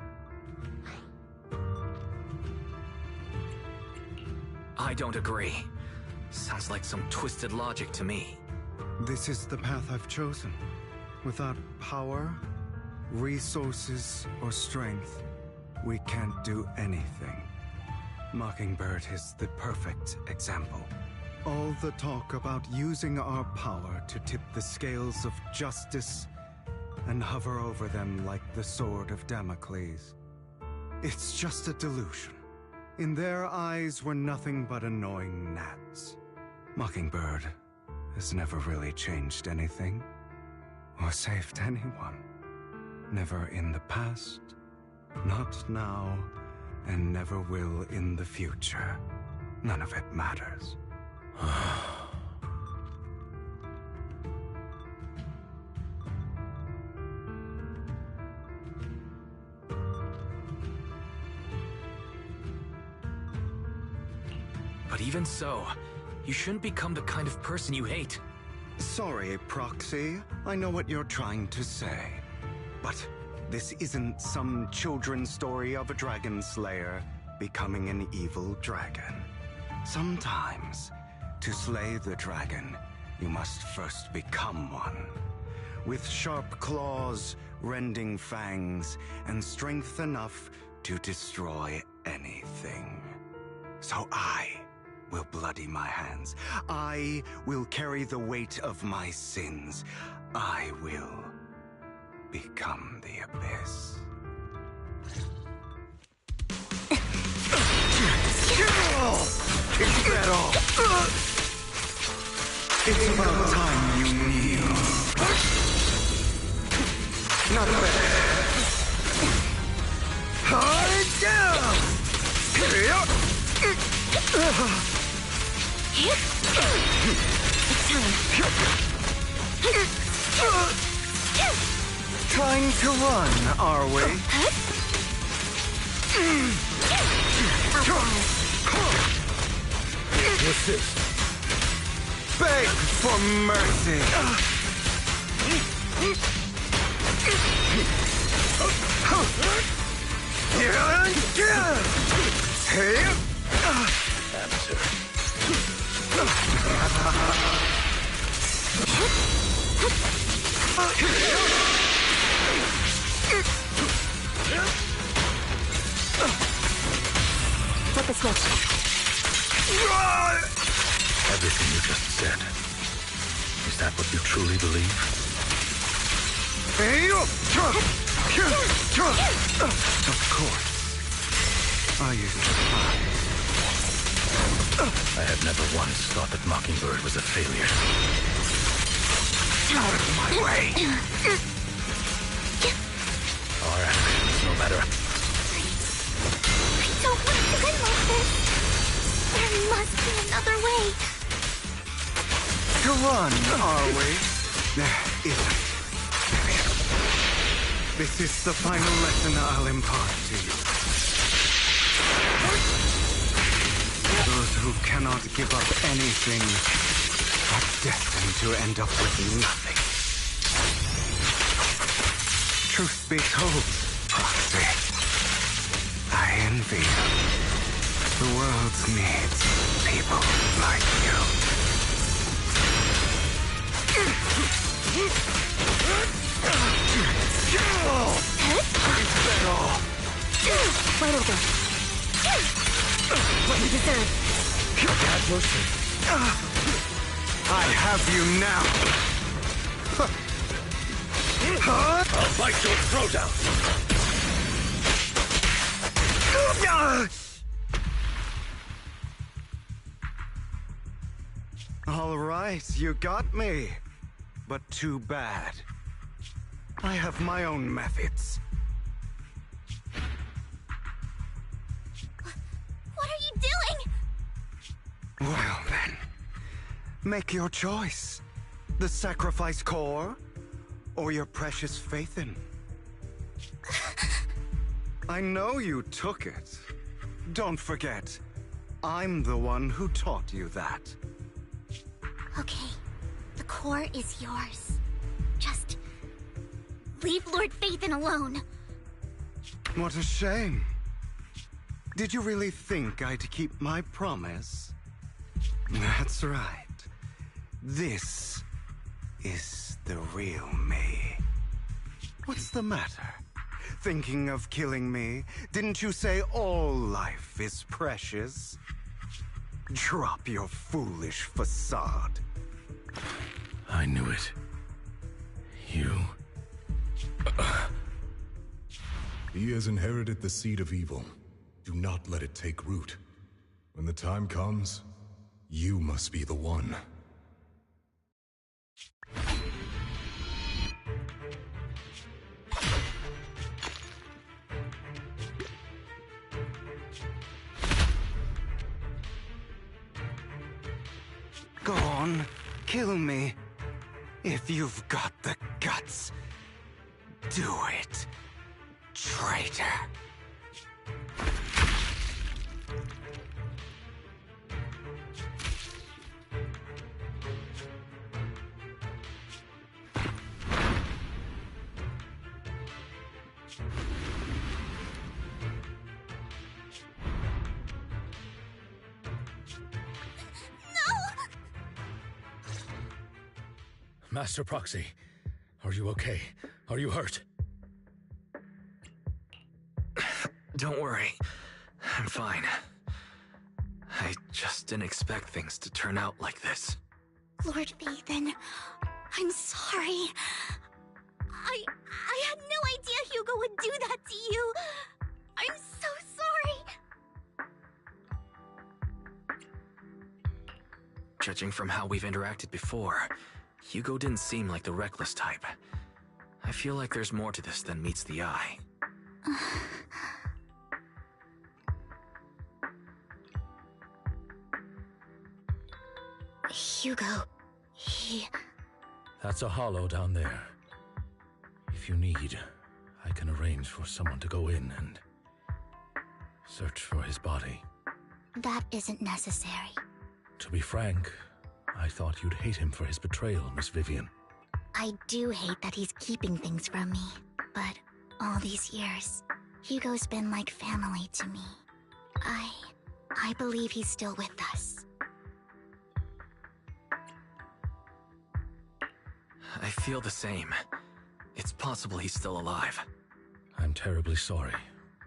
I don't agree. Sounds like some twisted logic to me. This is the path I've chosen. Without power, resources, or strength, we can't do anything. Mockingbird is the perfect example. All the talk about using our power to tip the scales of justice and hover over them like the sword of Damocles. It's just a delusion. In their eyes, we're nothing but annoying gnats. Mockingbird has never really changed anything, or saved anyone. Never in the past, not now, and never will in the future. None of it matters. But even so, you shouldn't become the kind of person you hate. Sorry, Proxy. I know what you're trying to say. But this isn't some children's story of a dragon slayer becoming an evil dragon. Sometimes, to slay the dragon, you must first become one. With sharp claws, rending fangs, and strength enough to destroy anything. So I will bloody my hands. I will carry the weight of my sins. I will become the Abyss. Is that all? It's about time you kneel. Not bad. Hard down! Trying to run, are we? What's this? Beg for mercy. Flip a switch. Everything you just said. Is that what you truly believe? Of course. Are you surprised? I have never once thought that Mockingbird was a failure. Out of my way! Our actions, no matter. I don't want to end like this. There must be another way. To run, are we? There isn't. This is the final lesson I'll impart to you. Those who cannot give up anything are destined to end up with nothing. Truth be told, Proxy, I envy you. The world needs people like you. Right over. What you deserve. Bad mercy. I have you now. I'll bite your throat out. All right, you got me. But too bad. I have my own methods. What are you doing? Well then, make your choice. The sacrifice core, or your precious Phaethon. I know you took it. Don't forget, I'm the one who taught you that. Okay, the core is yours. Just leave Lord Phaethon alone. What a shame. Did you really think I'd keep my promise? That's right. This is the real me. What's the matter? Thinking of killing me? Didn't you say all life is precious? Drop your foolish facade. I knew it. You... He has inherited the seed of evil. Do not let it take root. When the time comes, you must be the one. Go on, kill me. If you've got the guts, do it, traitor. Master Proxy, are you okay? Are you hurt? Don't worry. I'm fine. I just didn't expect things to turn out like this. Lord Phaethon, I'm sorry. I had no idea Hugo would do that to you. I'm so sorry. Judging from how we've interacted before, Hugo didn't seem like the reckless type. I feel like there's more to this than meets the eye. Hugo, he... That's a hollow down there. If you need, I can arrange for someone to go in and search for his body. That isn't necessary. To be frank, I thought you'd hate him for his betrayal, Miss Vivian. I do hate that he's keeping things from me, but all these years, Hugo's been like family to me. I believe he's still with us. I feel the same. It's possible he's still alive. I'm terribly sorry,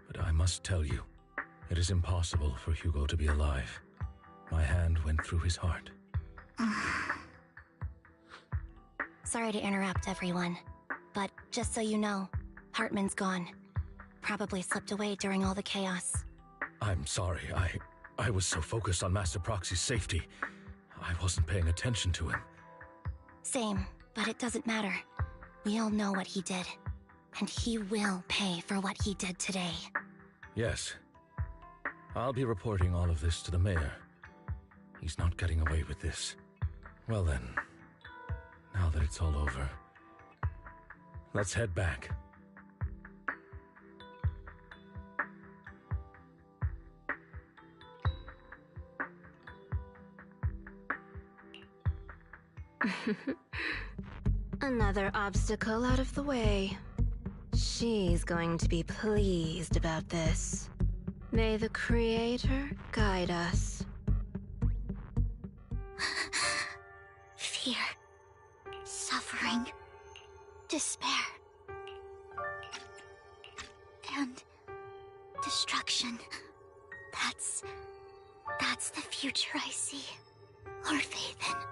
but I must tell you, it is impossible for Hugo to be alive. My hand went through his heart. Sorry to interrupt, everyone. But just so you know, Hartman's gone. Probably slipped away during all the chaos. I'm sorry, I was so focused on Master Proxy's safety. I wasn't paying attention to him. Same, but it doesn't matter. We all know what he did. And he will pay for what he did today. Yes. I'll be reporting all of this to the mayor. He's not getting away with this. Well then, now that it's all over, let's head back. Another obstacle out of the way. She's going to be pleased about this. May the Creator guide us. Fear. Suffering. Despair. And destruction. That's the future I see, Lord Vathan.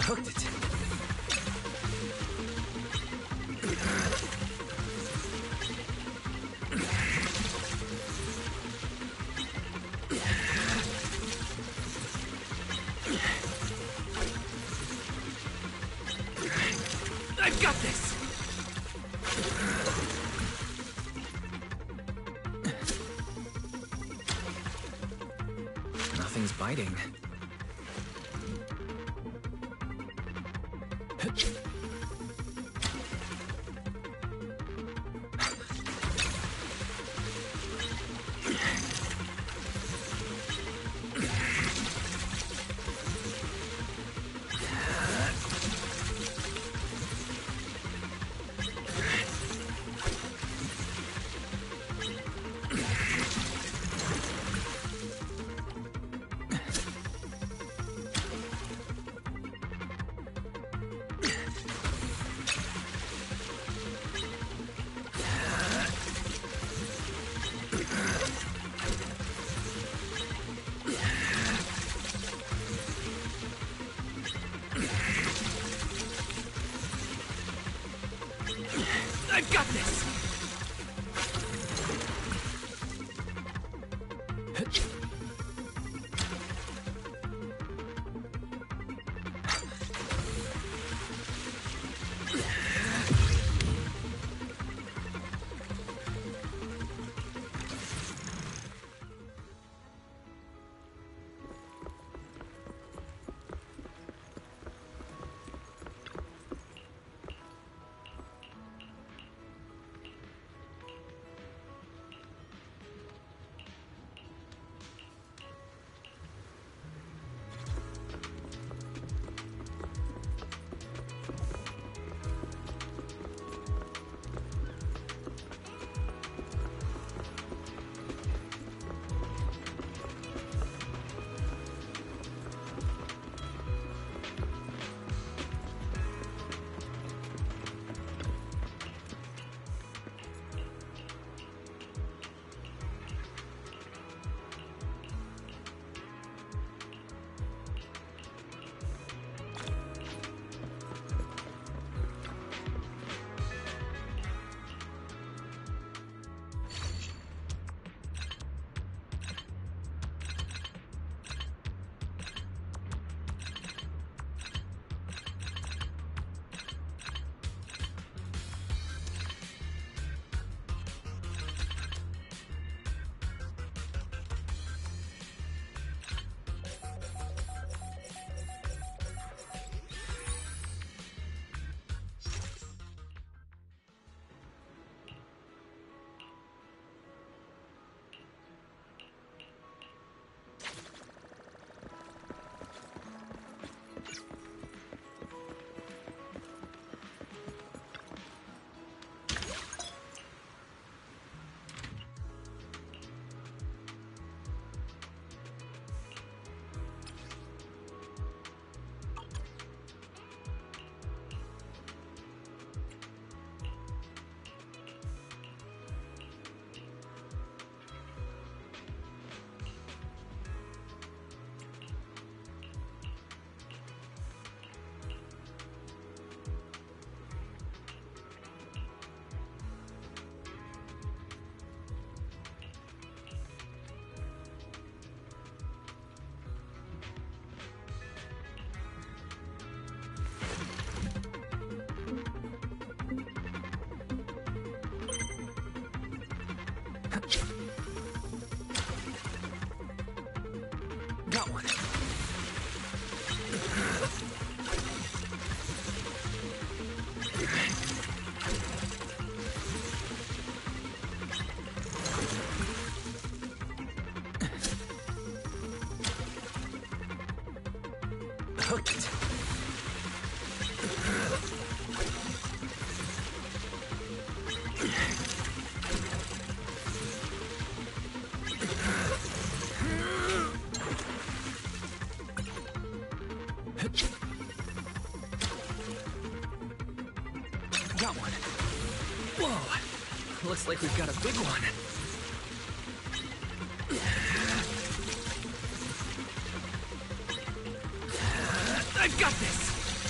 Hooked it. I've got this! Nothing's biting. I've got this! Got one. Hooked it. Got one. Whoa! Looks like we've got a big one. I've got this!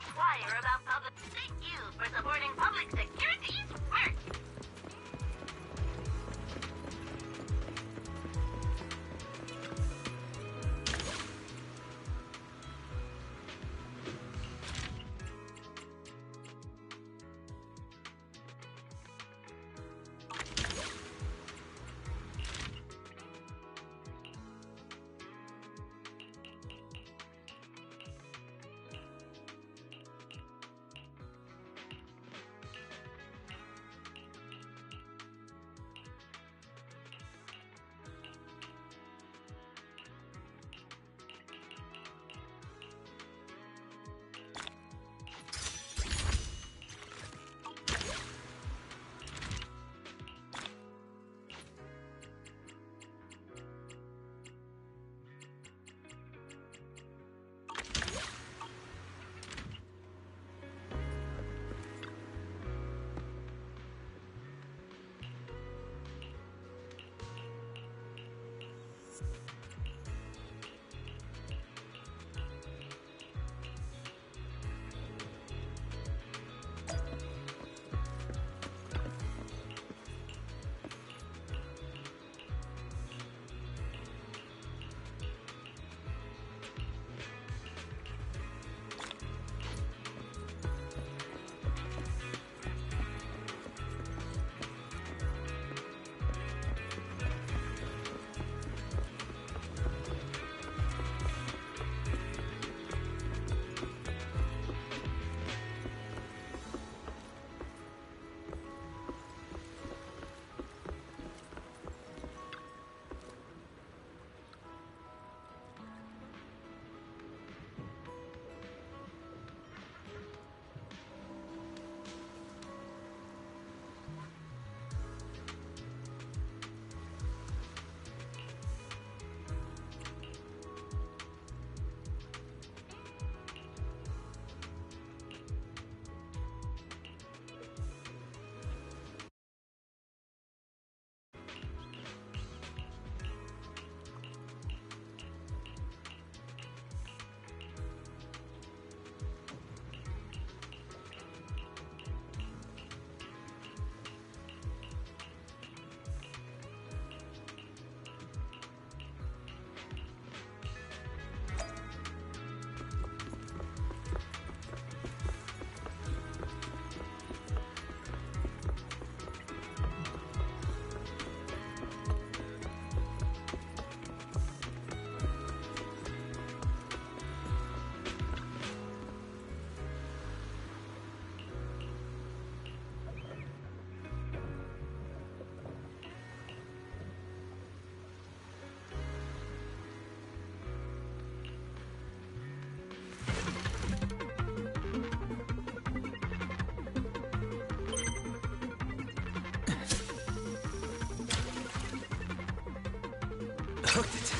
inquire about public... Thank you for supporting public security's work. Hooked it.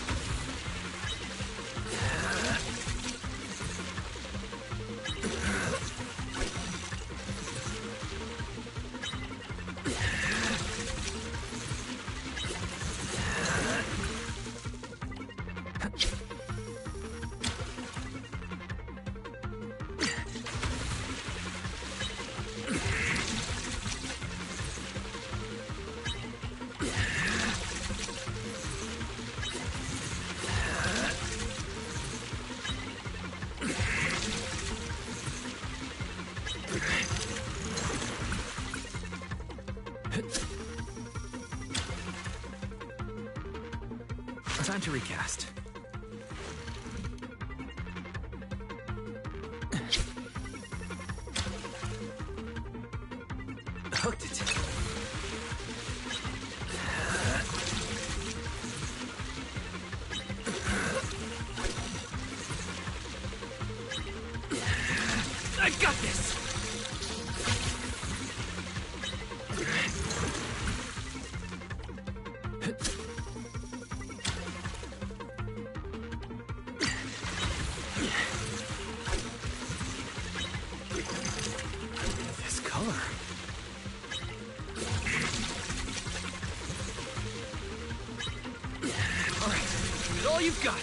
Time to recast. Hooked it. I got this! This color. All right, give it all you've got.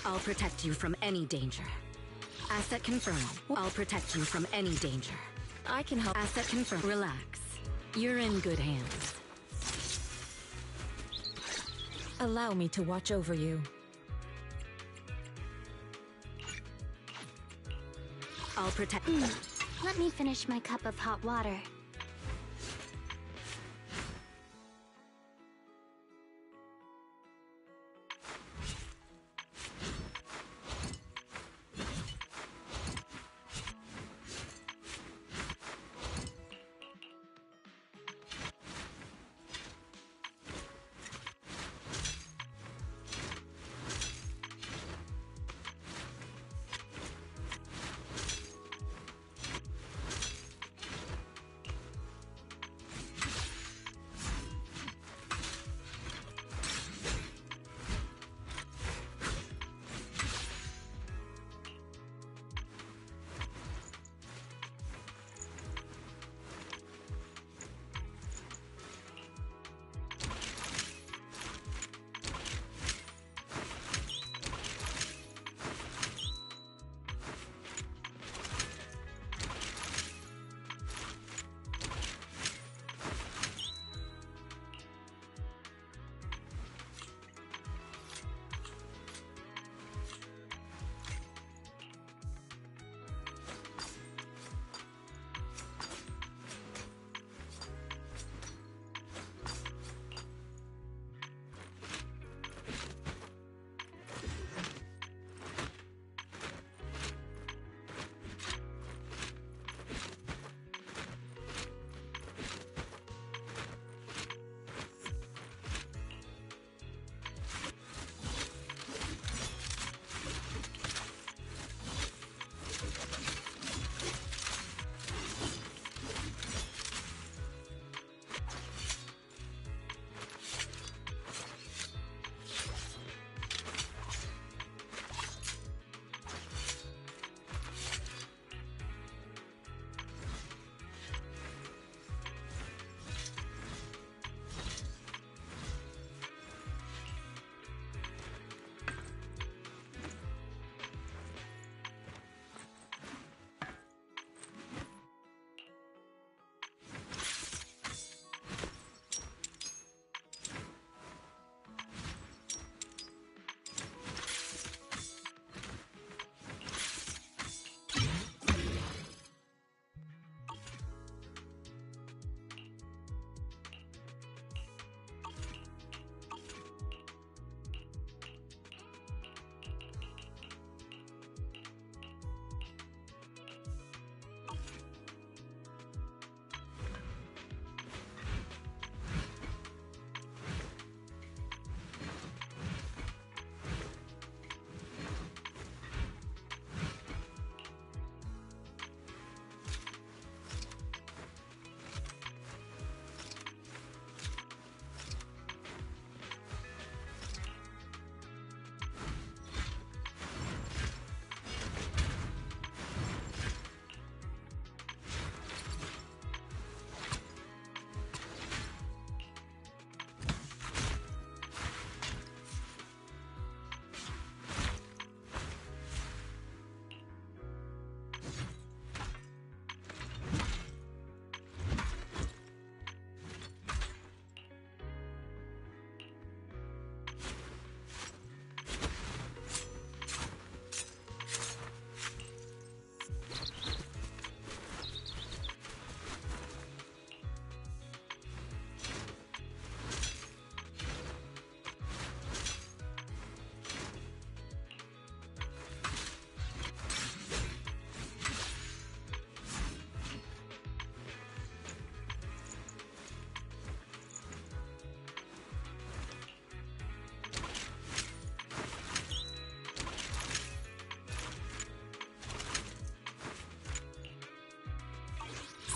I'll protect you from any danger. Asset confirmed. I'll protect you from any danger. I can help. Asset confirmed. Relax. You're in good hands. Allow me to watch over you. I'll protect. Let me finish my cup of hot water.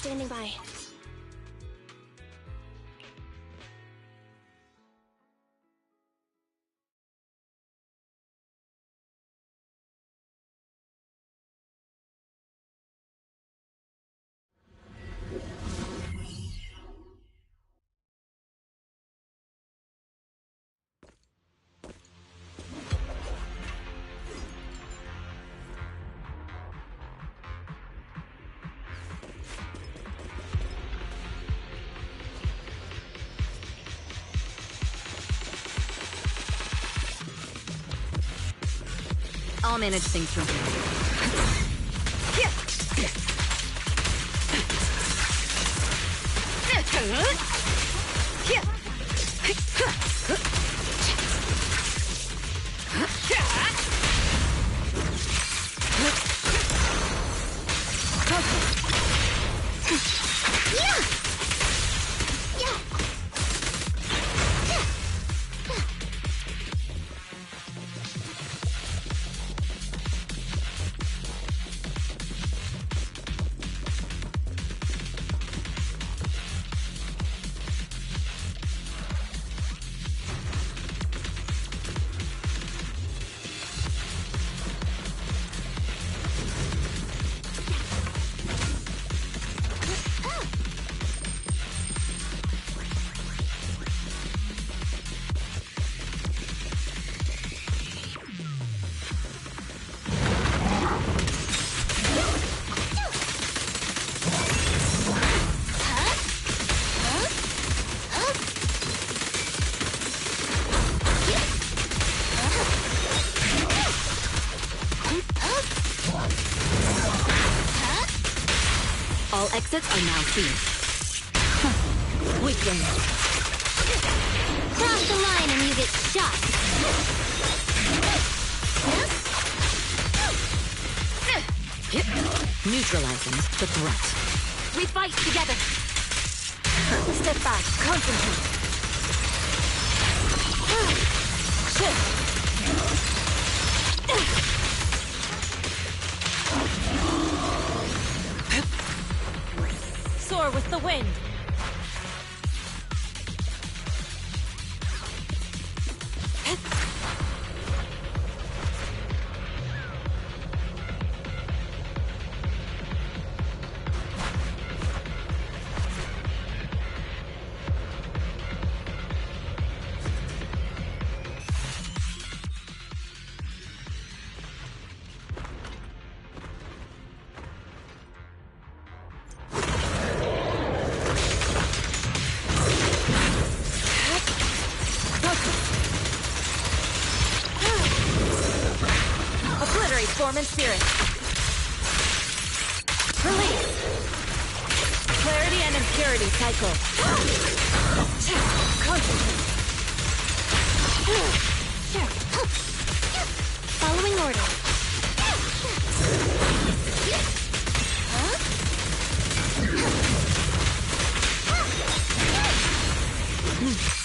Standing by. I'll manage things from All exits are now sealed. Weakling. Cross the line and you get shot. Neutralizing the threat. We fight together. Step back. Concentrate. Soar with the wind. Form and spirit. Release. Clarity and impurity cycle. Concentrate. Following order.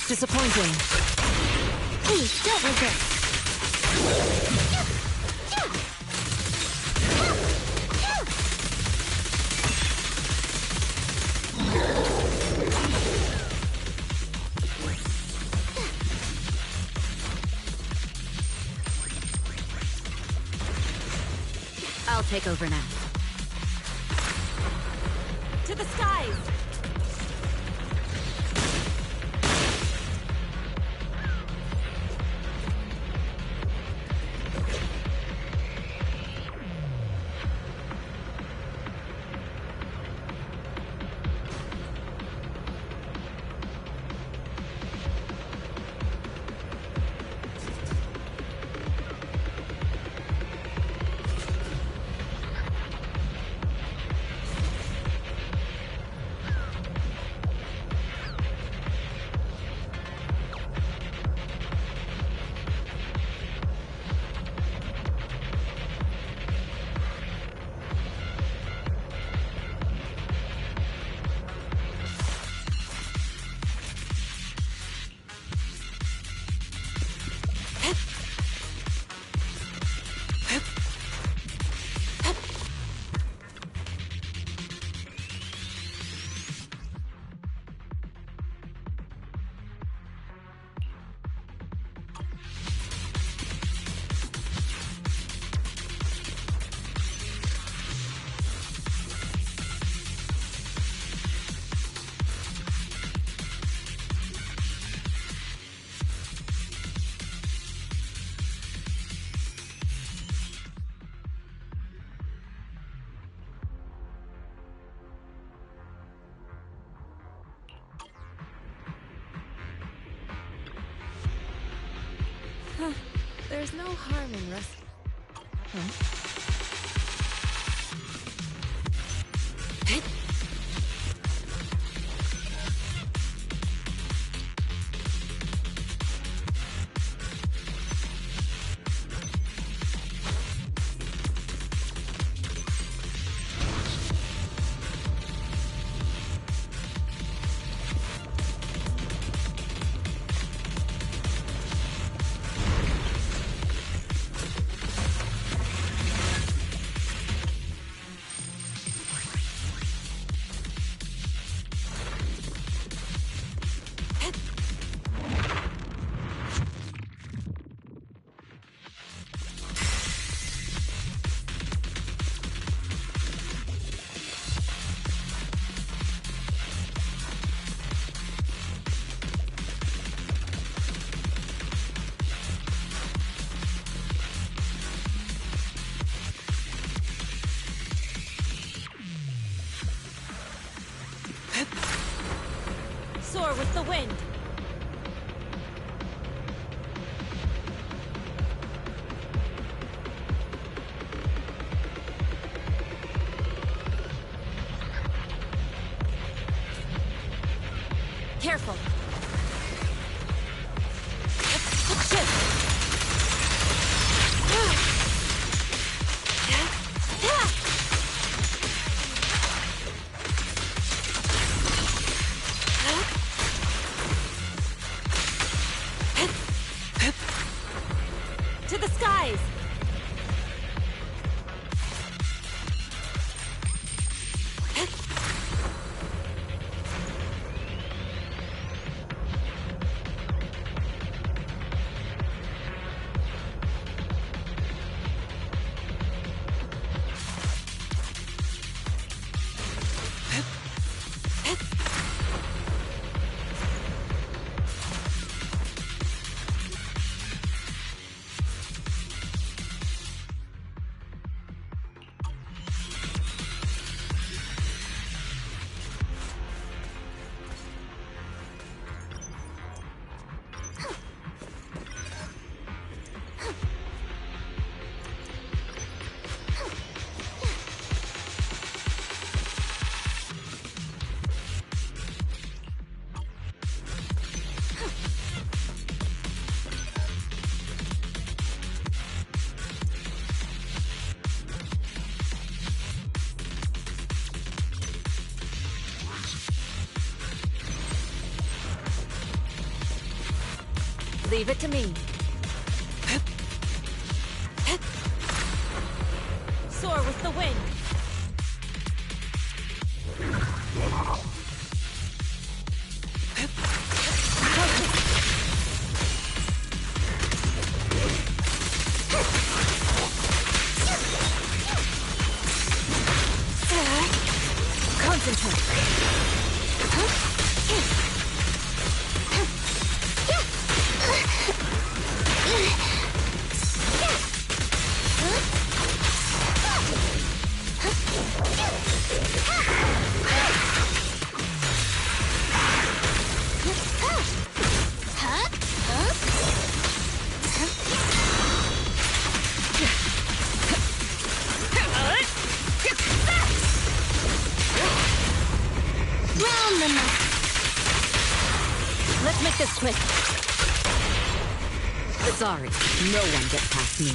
Disappointing. Please, don't resist. I'll take over now. To the skies! There's no harm in rest. Soar with the wind. Careful. To the skies! Leave it to me. Soar with the wind. Concentrate. Let's make this quick. Sorry, no one gets past me.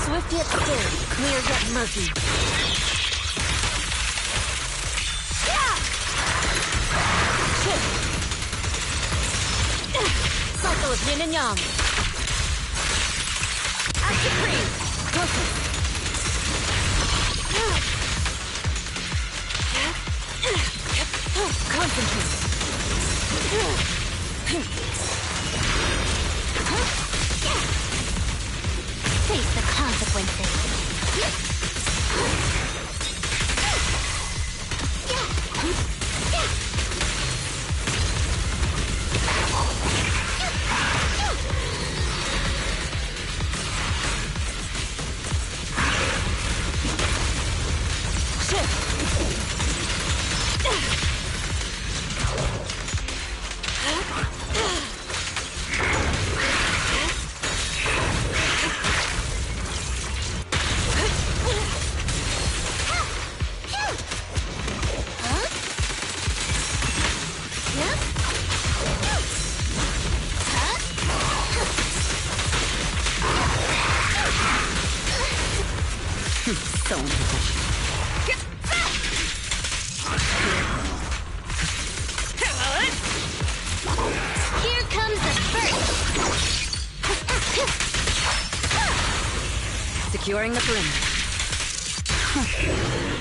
Swift yet still, clear yet murky. Shift. Cycle of yin and yang. Act supreme. Focus. Concentrate. Face the consequences. So unprofessional. Here comes the first! Securing the perimeter.